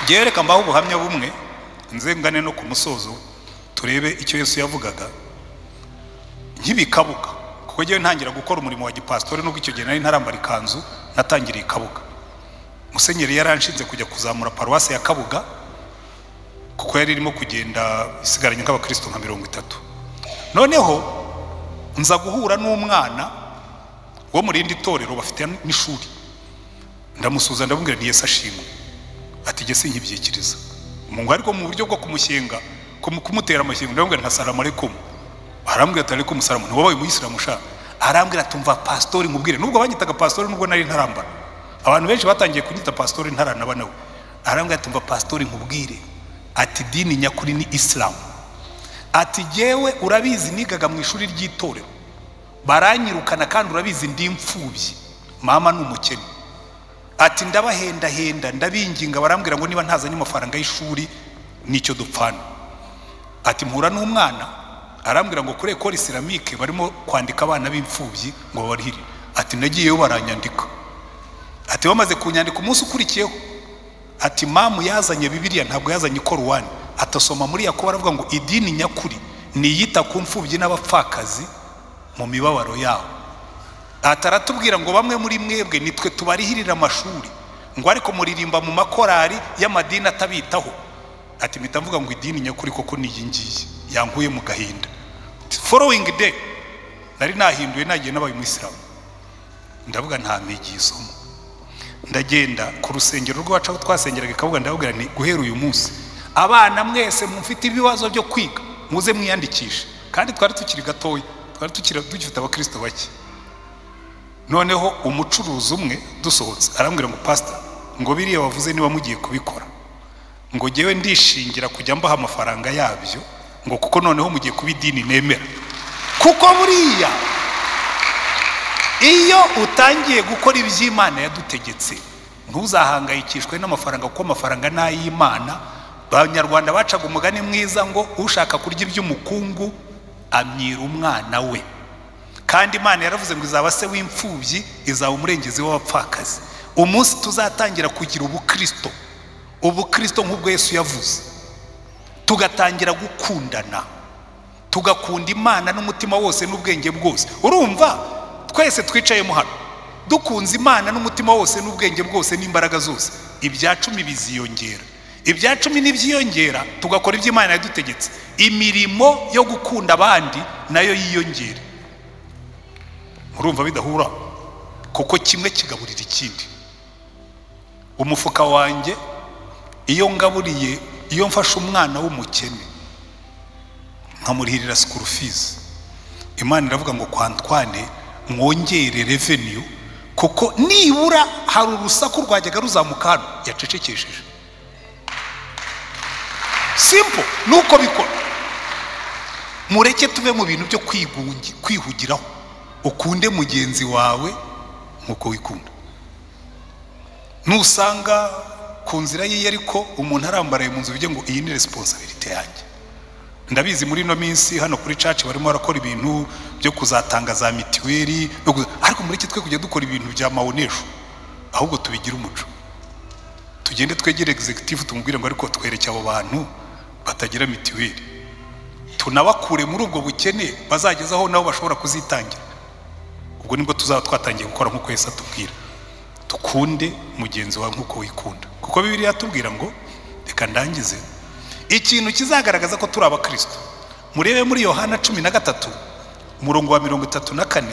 Reka mbaho ubuhamya bumwe nzengane no ku musozo turebe icyo Yesu yavugaga nk'ibikabuga, kuko ngewe ntangira gukora umurimo wa gipastori nubwo icyo gihe nari ntarambara ikanzu, natangiriye Kabuga. Musenyeri yaranshinze kujya kuzamura paruwasi ya Kabuga, kuko yari irimo kugenda isigaranye nk'abakristo nka 30. Noneho nza guhura n'umwana wo muri rindi torero bafite n'ishuri, ndamusuza ndamubwira nti Yesu ashimwe. Ati gese nkibyikiriza umuntu ariko mu buryo bwo kumushenga kumutera amashyengo, ndamubwira nta salamu alaykum. Arambwira ati alaykum salamu. Ntiwabaye umuyisilamu sha? Arambwira tumva pastori nkubwire, nubwo banyitaga pastori nubwo nari ntarambara, abantu benshi batangiye kunyita pastori ntaranaba nawe. Arambwira tumva pastori nkubwire, ati dini nyakuri ni Islam. Ati jewe urabizi nigaga mu ishuri ry'itorero, baranyirukana kandi urabizi ndi imfubyi, mama n'umukene. Ati ndabahenda ndabinginga, barambwira ngo niba ntazanye amafaranga y'ishuri nicyo dupfana. Ati mpura n'umwana arambwira ngo kuri ekole islamique barimo kwandika abana b'imfubyi ngo barihire. Ati nagiyeyo baranyandika. Ati bamaze kunyandika umunsi ukurikiyeho, ati mamu yazanye Bibiliya ntabwo yazanye Korowani. Atasoma muri Yakobo aravuga ngo idini nyakuri niyita ku mfubyi n'abapfakazi mu mibabaro yabo. Ataratubwira ngo bamwe muri mwebwe nitwe tubarihirira amashuri, ngo ariko muririmba mu makorari y'amadini atabitaho. Ati mpita mvuga ngo idini nyakuri koko ni iyi ngiyi, yankuye mu gahinda. Following day nari nahinduye, nagiye n'abaye umuyisilamu. Ndavuga nta migi isomo, ndagenda ku rusengero rwacu aho twasengeraga Kabuga, ndababwira nti guhera uyu munsi abana mwese mufite ibibazo byo kwiga muze mwiyandikishe. Kandi twari tukiri gatoya, twari dufite abakristo bake. Noneho umucuruzi umwe dusohotse arambwira ngo pastor, ngo biriya wavuze niba mugiye kubikora, ngo jewe ndishingira kujya mbaha amafaranga yabyo, ngo kuko noneho mugiye kuba idini nemera. Kuko buriya iyo utangiye gukora iby'Imana yadutegetse, ntuzahangayikishwe n'amafaranga, kuko amafaranga n'ay'Imana. Abanyarwanda bacaga umugani mwiza ngo ushaka kurya iby'umukungu amyira umwana we. Kandi Imana yaravuze ngo izaba se w'imfubyi, izaba umurengezi w'abapfakazi. Umunsi tuzatangira kugira ubukristo nk'ubwo Yesu yavuze, tugatangira gukundana, tugakunda Imana n'umutima wose n'ubwenge bwose. Urumva twese twicayemo hano dukunze Imana n'umutima wose n'ubwenge bwose n'imbaraga zose, ibya 10 biziyongera. Ibya 10 nibyiyongera tugakora ibyo Imana yadutegetse, imirimo yo gukunda abandi nayo yiyongera. Murumva bidahura? Kuko kimwe kigaburira ikindi. Umufuka wanjye iyo ngaburiye, iyo mfashe umwana w'umukene nkamurihirira school fees, Imana iravuga ngo kwa Antoine mwongere revenue, kuko nibura hari urusaku rwajyaga ruzamuka hano yacecekesheje. Simple, nuko bikora. Mureke tuve mu bintu byo kwihugiraho, ukunde mugenzi wawe nkuko wikunda. Nusanga ku nzira ye ariko umuntu arambaraye mu nzu, bijye ngo iyi ni responsibility yanjye. Ndabizi muri no minsi hano kuri church barimo barakora ibintu byo kuzatanga za mitiweli, ariko muri twe kujya dukora ibintu bya maonesho, ahubwo tubigira umuco. Tugende twegere executive tumubwire ngo ariko twereke abo bantu batagira mitiweli, tunabakure muri ubwo bukene bazagezaho nabo bashobora kuzitangira. Ubwo nimba tuzaba twatangiye gukora nkuko Yesu atubwira, tukunde mugenzi wawe nkuko wikunda. Kuko Bibiliya yatubwira ngo, reka ndangize, ikintu kizagaragaza ko turi abakristo, murebe muri Yohana 13 umurongo wa 34,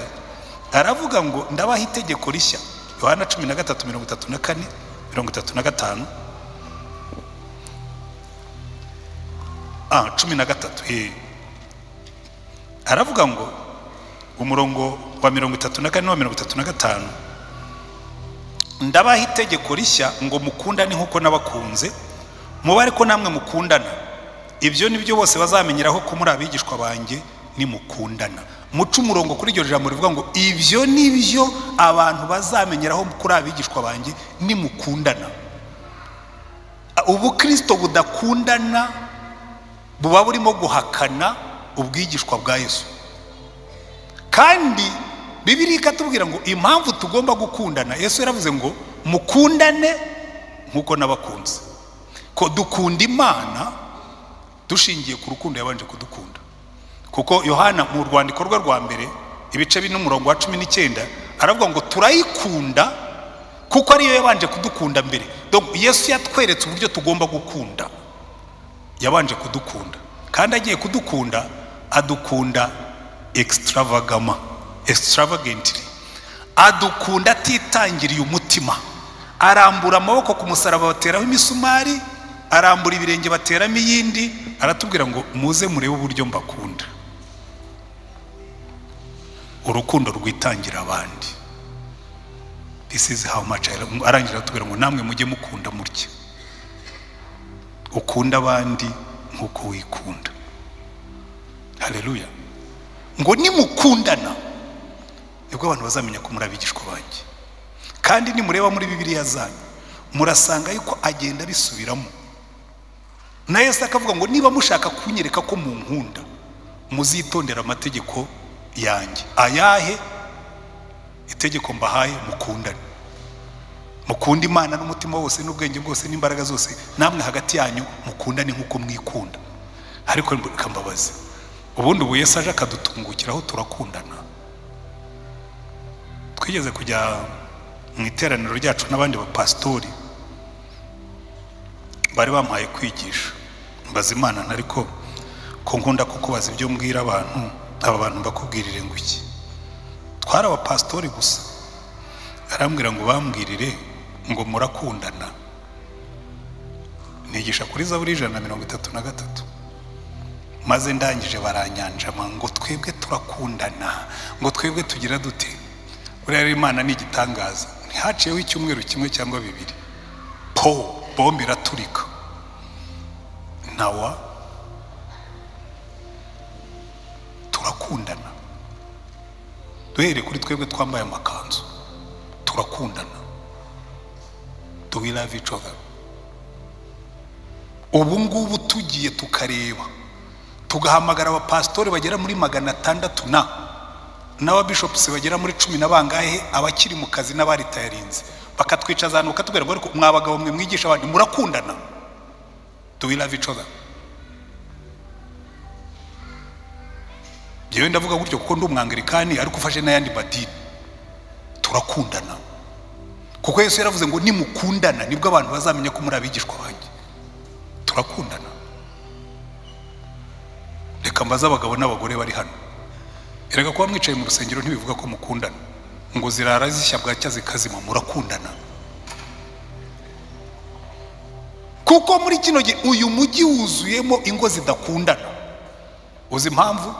aravuga ngo ndabaha itegeko rishya. Yohana 13:34 35, 13 aravuga ngo umurongo wa 34 na 35, ndabaha itegeko rishya ngo mukundane nkuko nabakunze, muba ariko namwe mukundana. Ibyo nibyo bose bazamenyeraho ko muri abigishwa banjye ni mukundana. Muca umurongo kuri iryo jambo rivuga ngo ibyo nibyo abantu bazamenyeraho kuri abigishwa banjye ni mukundana. Ubu Kristo budakundana buba burimo guhakana ubwigishwa bwa Yesu. Kandi Bibiliya ikatubwira ngo impamvu tugomba gukundana, Yesu yaravuze ngo mukundane nkuko nabakunze. Ko dukunda Imana dushingiye ku rukundo yabanje kudukunda. Kuko Yohana mu rwandiko rwe rwa mbere ibice 4 umurongo wa 19 aravuga ngo turayikunda kuko ariyo yabanje kudukunda mbere. Donc Yesu yatweretse uburyo tugomba gukunda, yabanje kudukunda. Kandi agiye kudukunda adukunda extravagantly, adukunda atitangiriye umutima. Arambura amaboko ku musaraba bateraho imisumari, arambura ibirenge bateramo iyindi, aratubwira ngo muze murebe uburyo mbakunda. Urukundo rwitangira abandi. This is how much arangira atubwira ngo namwe mujye mukunda mutya, ukunda abandi nkuko wikunda. Haleluya. Ngo nimukundana nibwo abantu bazamenya ko muri abigishwa banjye. Kandi nimureba muri Bibiliya zanyu murasanga yuko agenda bisubiramo. Na Yesu akavuga ngo niba mushaka kunyereka ko mu nkunda muzitondera amategeko yanjye. Ayahe? Itegeko mbahaye mukundane. Mukunda Imana n'umutima wose n'ubwenge bwose n'imbaraga zose, namwe hagati yanyu mukundane nkuko mwikunda. Ariko kambabaze, ubundi ubu Yesu aje akadutungukiraho turakundana. Twigeze kujya mu iteraniro ryacu n'abandi bapastori bari bampaye kwigisha, mbaza Imana ariko ko nkunda kukubaza ibyo mbwira abantu, aba bantu mbakubwirire ngo iki? Twari abapastori gusa. Arambwira ngo bambwirire ngo murakundana. Nigisha kuri Zaburi 133, maze ndangije baranyanjama ngo twebwe turakundana, ngo twebwe tugira dute. Buriya Imana ni igitangaza. Ntihaciyeho icyumweru kimwe cyangwa bibiri, bombe iraturika. Nawa turakundana. Duhere kuri twebwe twambaye amakanzu, turakundana. Do we love each other? Ubu ngubu tugiye tukareba, tugahamagara abapastori bagera muri 600 n'ababishops bagera muri 10 n'abangahe abakiri mu kazi n'abaritayarinze, bakatwicaza hano bakatubwira ngo ariko mwabagabo mwe mwigisha abandi murakundana. Do we love each other? Jewe ndavuga gutyo kuko ndi umwangilikani ariko ufashe n'ayandi madini. turakundana, kuko Yesu yaravuze ngo nimukundana nibwo abantu bazamenya ko muri abigishwa banjye. Turakundana. Reka mbaza abagabo n'abagore bari hano, erega kuba mwicaye mu rusengero ntibivuga ko mukundana. Ngo zirara zishya bwacya zikazima, murakundana. Kuko muri kino gihe uyu mujyi wuzuyemo ingo zidakundana. Uzi impamvu?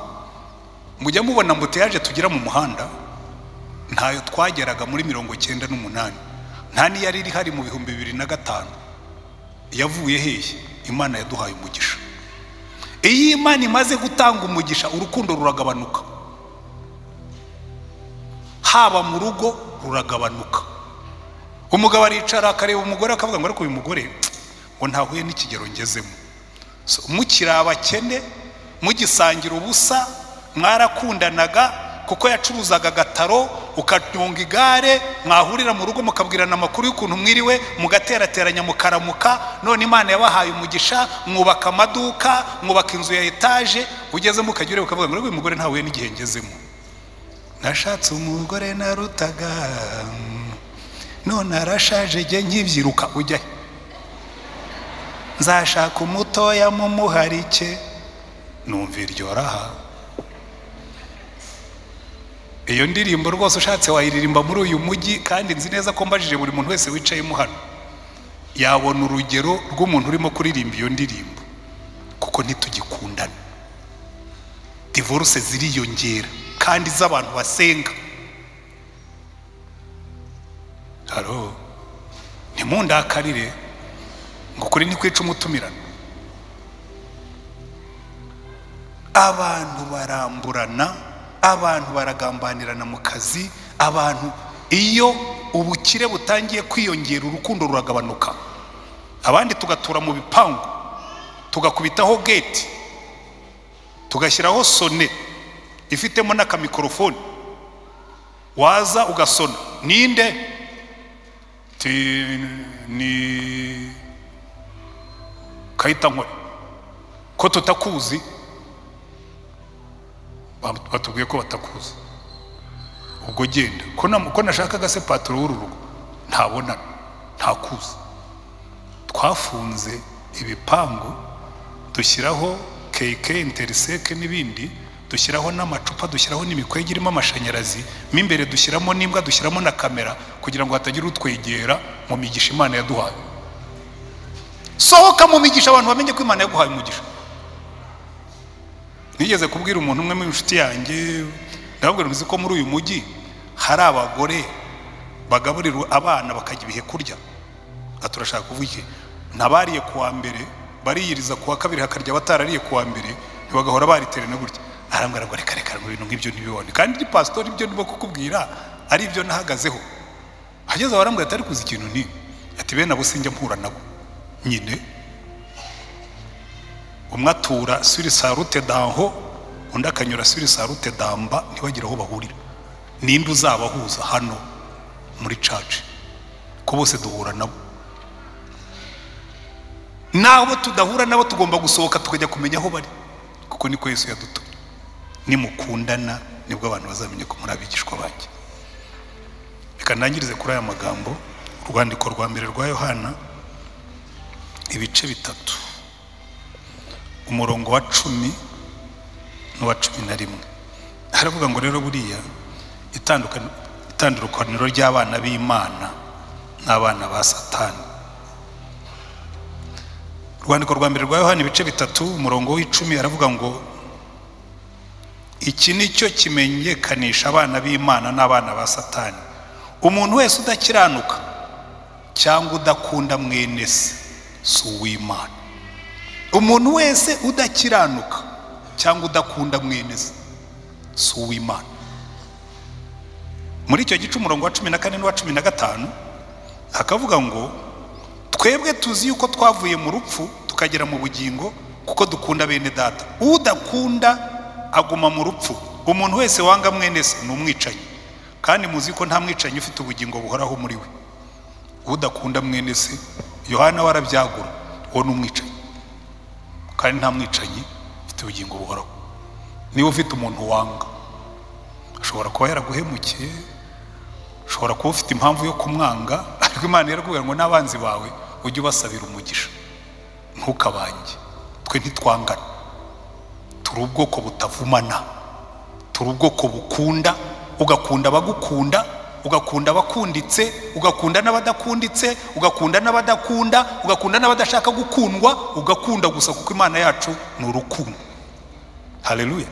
Mujya mubona mbuteyaje tugira mu muhanda, ntayo twageraga muri 98, nta niyari iri hari mu 2005. Yavuye hehe? Imana yaduhaye umugisha. Iyi Imana imaze gutanga umugisha, urukundo ruragabanuka. Haba mu rugo ruragabanuka. Umugabo aricara akareba umugore akavuga ngo ariko uyu mugore ngo ntahuye n'ikigero ngezemo. Mukiri abakene, mugisangira ubusa, mwarakundanaga kuko yacuruzaga gataro, ukatunga igare, mwahurira mu rugo mukabwirana amakuru y'ukuntu mwiriwe, mugaterateranya mukaramuka. None Imana yabahaye umugisha, mwubaka amaduka, mwubaka inzu ya etaje, ugeze mukagire ukavuga ngo uyu mugore ntahuye n'igihe ngezemo. Nashatse umugore narutaga, none arashaje jye nkibyiruka. Ujya nzashaka umutoya mu muharike, numva iryo raha. Iyo ndirimbo rwose ushatse wayiririmba muri uyu mujyi, kandi nzi neza ko mbajije buri muntu wese wicayemo hano yabona urugero rw'umuntu urimo kuririmba iyo ndirimbo, kuko ntitugikundana. Divorce ziriyongera kandi z'abantu basenga. Haro, ntimundakarire ngo kuri ntikwica umutumirano. Abantu baramburana, abantu baragambanirana mu kazi, abantu iyo ubukire butangiye kwiyongera urukundo ruragabanuka. Abandi tugatura mu bipangu, tugakubitaho gate, tugashyiraho sone ifitemo n'akamikorofone, waza ugasona, ninde? Ni Kayitankore. Ko tutakuzi? Batubwiye ko batakuzi. Ubwo genda, ko nashakaga se patro w'uru rugo ntabona, ntakuzi. Twafunze ibipangu, dushyiraho KK interseke n'ibindi, dushyiraho n'amacupa, dushyiraho n'imikwege irimo amashanyarazi, mimbere dushyiramo n'imbwa, dushyiramo na kamera kugira ngo hatagira utwegera mu migisha Imana yaduhaye. Sohoka mu migisha abantu bamenye ko Imana yaguhaye umugisha. Nigeze kubwira umuntu umwe mu inshuti yanjye, ndababwira muzi ko muri uyu mujyi hari abagore bagaburira abana bakajya ibihe kurya. Aturashaka kuvuga iki? Nabariye kuwa mbere, bariyiriza kuwa kabiri hakarya batarariye kuwa mbere, ntibagahora bariterana gutya. Arambwira ngo reka mu bintu nk'ibyo ntibibone, kandi ndi pastor ibyo ndimo kukubwira ari ibyo nahagazeho. Hageze barambwira atari kuzi ikintu ni ati bene abo sinjya mpura nabo nyine. Umwatura suri sarute danho, undi akanyura suri sarute damba, ntibagira aho bahurira. Ninde uzabahuza hano muri church? Ko bose duhura nabo. Nabo tudahura nabo tugomba gusohoka tukajya kumenya aho bari, kuko niko Yesu yadutumye. Nimukundana nibwo abantu bazamenye ko muri abigishwa banjye. Reka ndangirize kuri aya magambo, urwandiko rwa mbere rwa Yohana ibice 3, umurongo wa 10 n'uwa 11. Haravuga ngo rero buriya itandukaniro ry'abana b'Imana n'abana ba Satani. Urwandiko rwa mbere rwa Yohana ibice 3 umurongo w'10 haravuga ngo iki nicyo kimenyekanisha abana b'Imana n'abana ba Satani: umuntu wese udakiranuka cyangwa udakunda mwene se si uw'Imana. Umuntu wese udakiranuka cyangwa udakunda mwene se si uw'Imana. Muri icyo gice umurongo wa 14 n'uwa 15 akavuga ngo twebwe tuzi yuko twavuye mu rupfu tukagera mu bugingo kuko dukunda bene data. Udakunda aguma mu rupfu. Umuntu wese wanga mwene se ni umwicanyi, kandi muzi ko nta mwicanyi ufite ubugingo buhoraho muri we. Udakunda mwene se, Yohana warabyagura, uwo ni umwicanyi, kandi nta mwicanyi ufite ubugingo buhoraho. Niba ufite umuntu wanga, ashobora kuba yaraguhemukiye, ushobora kuba ufite impamvu yo kumwanga, ariko Imana yarakubwira ngo n'abanzi bawe ujye ubasabira umugisha, ntukabange. Twe ntitwangana, turi ubwoko butavumana, turi ubwoko bukunda, ugakunda abagukunda, ugakunda abakunditse, ugakunda n'abadakunditse, ugakunda n'abadakunda, ugakunda n'abadashaka gukundwa, ugakunda gusa kuko Imana yacu ni urukundo. Haleluya.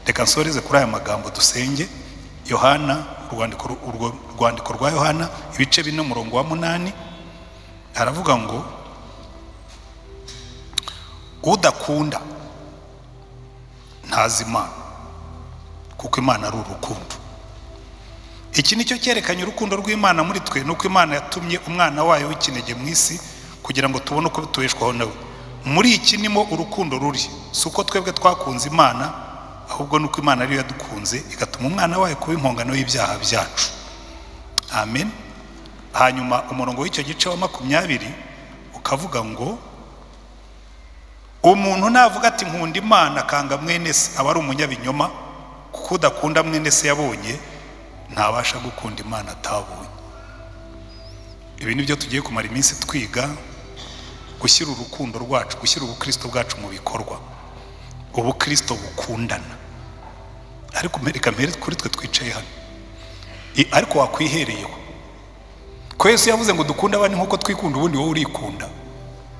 Reka nsoreze kuri aya magambo dusenge. Yohana, urwandiko rwa Yohana ibice 4:8 haravuga ngo udakunda ntazi Imana kuko Imana ari urukundo. Iki nicyo cyerekanye urukundo rw'Imana muri twe, nuko Imana yatumye umwana wayo w'ikinege mu isi kugira ngo tubone uko tubeshwaho nawe. Muri iki nimo urukundo ruri, si uko twebwe twakunze Imana, ahubwo nuko Imana ariyo yadukunze igatuma umwana wayo kuba impongano y'ibyaha byacu. Amen. Hanyuma umurongo w'icyo gice wa 20 ukavuga ngo umuntu navuga ati nkunda Imana akanga mwene se aba ari umunyabinyoma, kuko udakunda mwene se yabonye ntabasha gukunda Imana atabonye. Ibi nibyo tugiye kumara iminsi twiga, gushyira urukundo rwacu, gushyira ubukristo bwacu mu bikorwa, ubukristo bukundana. Ariko reka mpere kuri twe twicaye hano, ariko wakwihereyeho ko Yesu yavuze ngo dukunda abandi nkuko twikunda, ubundi wowe urikunda.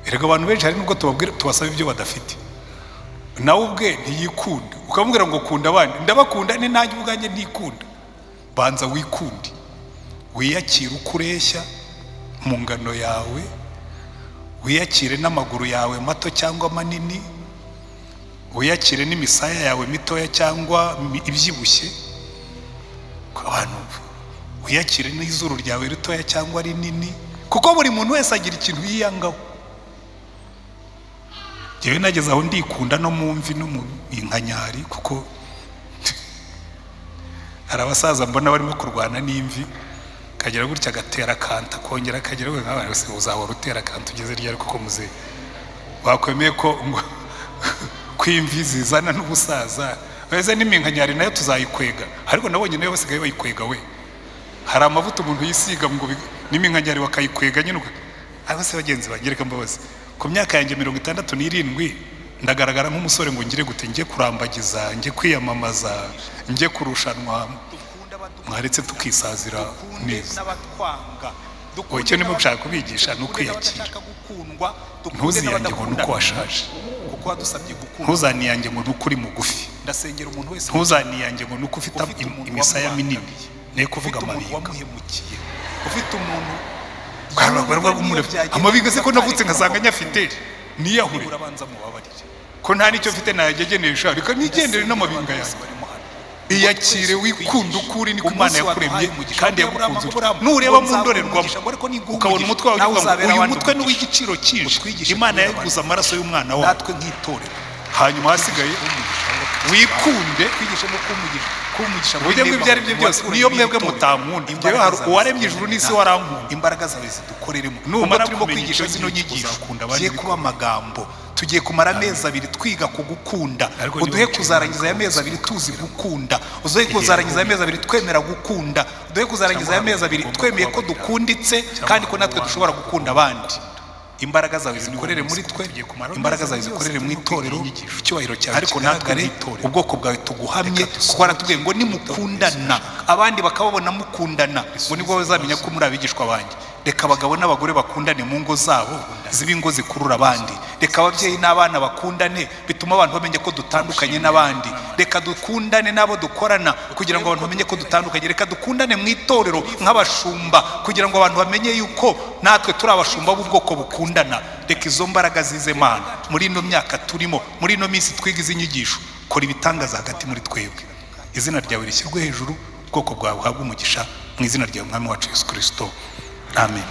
Erega abantu benshi hari nubwo tubasaba ibyo badafite, nawe ubwe ntiyikunda, ukamubwira ngo kunda abandi. Ndabakunda ni nanjye ubwanjye ntikunda. Banza wikunde, wiyakire uko ureshya mu ngano yawe, wiyakire n'amaguru yawe mato cyangwa manini, wiyakire n'imisaya yawe mitoya cyangwa ibyibushye, abantu wiyakire n'izuru ryawe ritoya cyangwa rinini, kuko buri muntu wese agira ikintu yiyangaho. Jewe nageze aho ndikunda no mu mvi no mu inkanyari, kuko hari abasaza mbona barimo kurwana n'imvi, kagera gutya agatera kanta kongera kagera we nk'abantu bose uzahora utera kanta ugeze ryari, kuko muze wakwemeye ko kwimvi zizana n'ubusaza, weze n'iminkanyari nayo tuzayikwega. Ariko nabonye nayo basigaye bayikwega we, hari amavuta umuntu yisiga ngo n'iminkanyari bakayikwega nyine. Abo se bagenzi bagereka mbabazi, ku myaka yanjye 67 ndagaragara nk'umusore ngo ngire gute, ngiye kurambagiza, ngiye kwiyamamaza, ngiye kurushanwa. Mwaretse tukisazira neza. Icyo ndimo gushaka kubigisha ni ukwiyakira. Ntuziyange ngo nuko washaje, kuko wadusabye gukunda. Ntuzaniyange ngo nuko uri mugufi. Ndasengera umuntu wese. Ntuzaniyange ngo nuko ufite imisaya minini, ne kuvuga amabinga. Ufite umuntu amabiga se ko navutse nkasanga nyafite niyahure, urabanza mubabarire ko nta nicyo mfite nayagegenesha, reka nigendere n'amabinga yanjye. Iyakire wikunda ukuri, niko Imana yakuremye kandi yagukunze. Nureba mu ndorerwamo ukabona umutwe wawe uvuga ngo uyu mutwe ni w'igiciro cyinshi, Imana yaguze amaraso y'umwana wawe, natwe nk'itorero. Hanyuma hasigaye wikunde, kwigisha no kumugisha buryo bw'ibyari byo byose. Niyo mwebwe mutankunda, njyewe hari uwaremye ijuru n'isi warankunda. Imbaraga zawe zidukoreremo. Numara turimo kwigisha zino nyigisho, tugiye kuba amagambo, tugiye kumara amezi 2 twiga kugukunda. Uduhe kuzarangiza aya mezi 2 tuzi gukunda, uduhe kuzarangiza aya mezi 2 twemera gukunda, uduhe kuzarangiza aya mezi 2 twemeye ko dukunditse kandi ko natwe dushobora gukunda abandi. Imbaraga zawe zikorere muri twe, imbaraga zawe zikorere mu itorero, icyubahiro cyawe. Ariko natwe ubwoko bwawe tuguhamye, kuko baratubwiye ngo nimukundana abandi bakababona mukundana, ngo nibwo bazamenya ko muri abigishwa banjye. Reka abagabo n'abagore bakundane mu ngo zabo, zibe ingo zikurura abandi. Reka ababyeyi n'abana bakundane, bituma abantu bamenye ko dutandukanye n'abandi. Reka dukundane n'abo dukorana kugira ngo abantu bamenye ko dutandukanye. Reka dukundane mu itorero nk'abashumba kugira ngo abantu bamenye yuko natwe turi abashumba b'ubwoko bukundana. Reka izo mbaraga zize Mana muri ino myaka turimo, muri ino minsi twiga izi nyigisho. Kora ibitangaza hagati muri twebwe, izina ryawe rishyirwe hejuru, ubwoko bwawe buhabwe umugisha, mu izina rya Mwami wacu Yesu Kristo. Amen.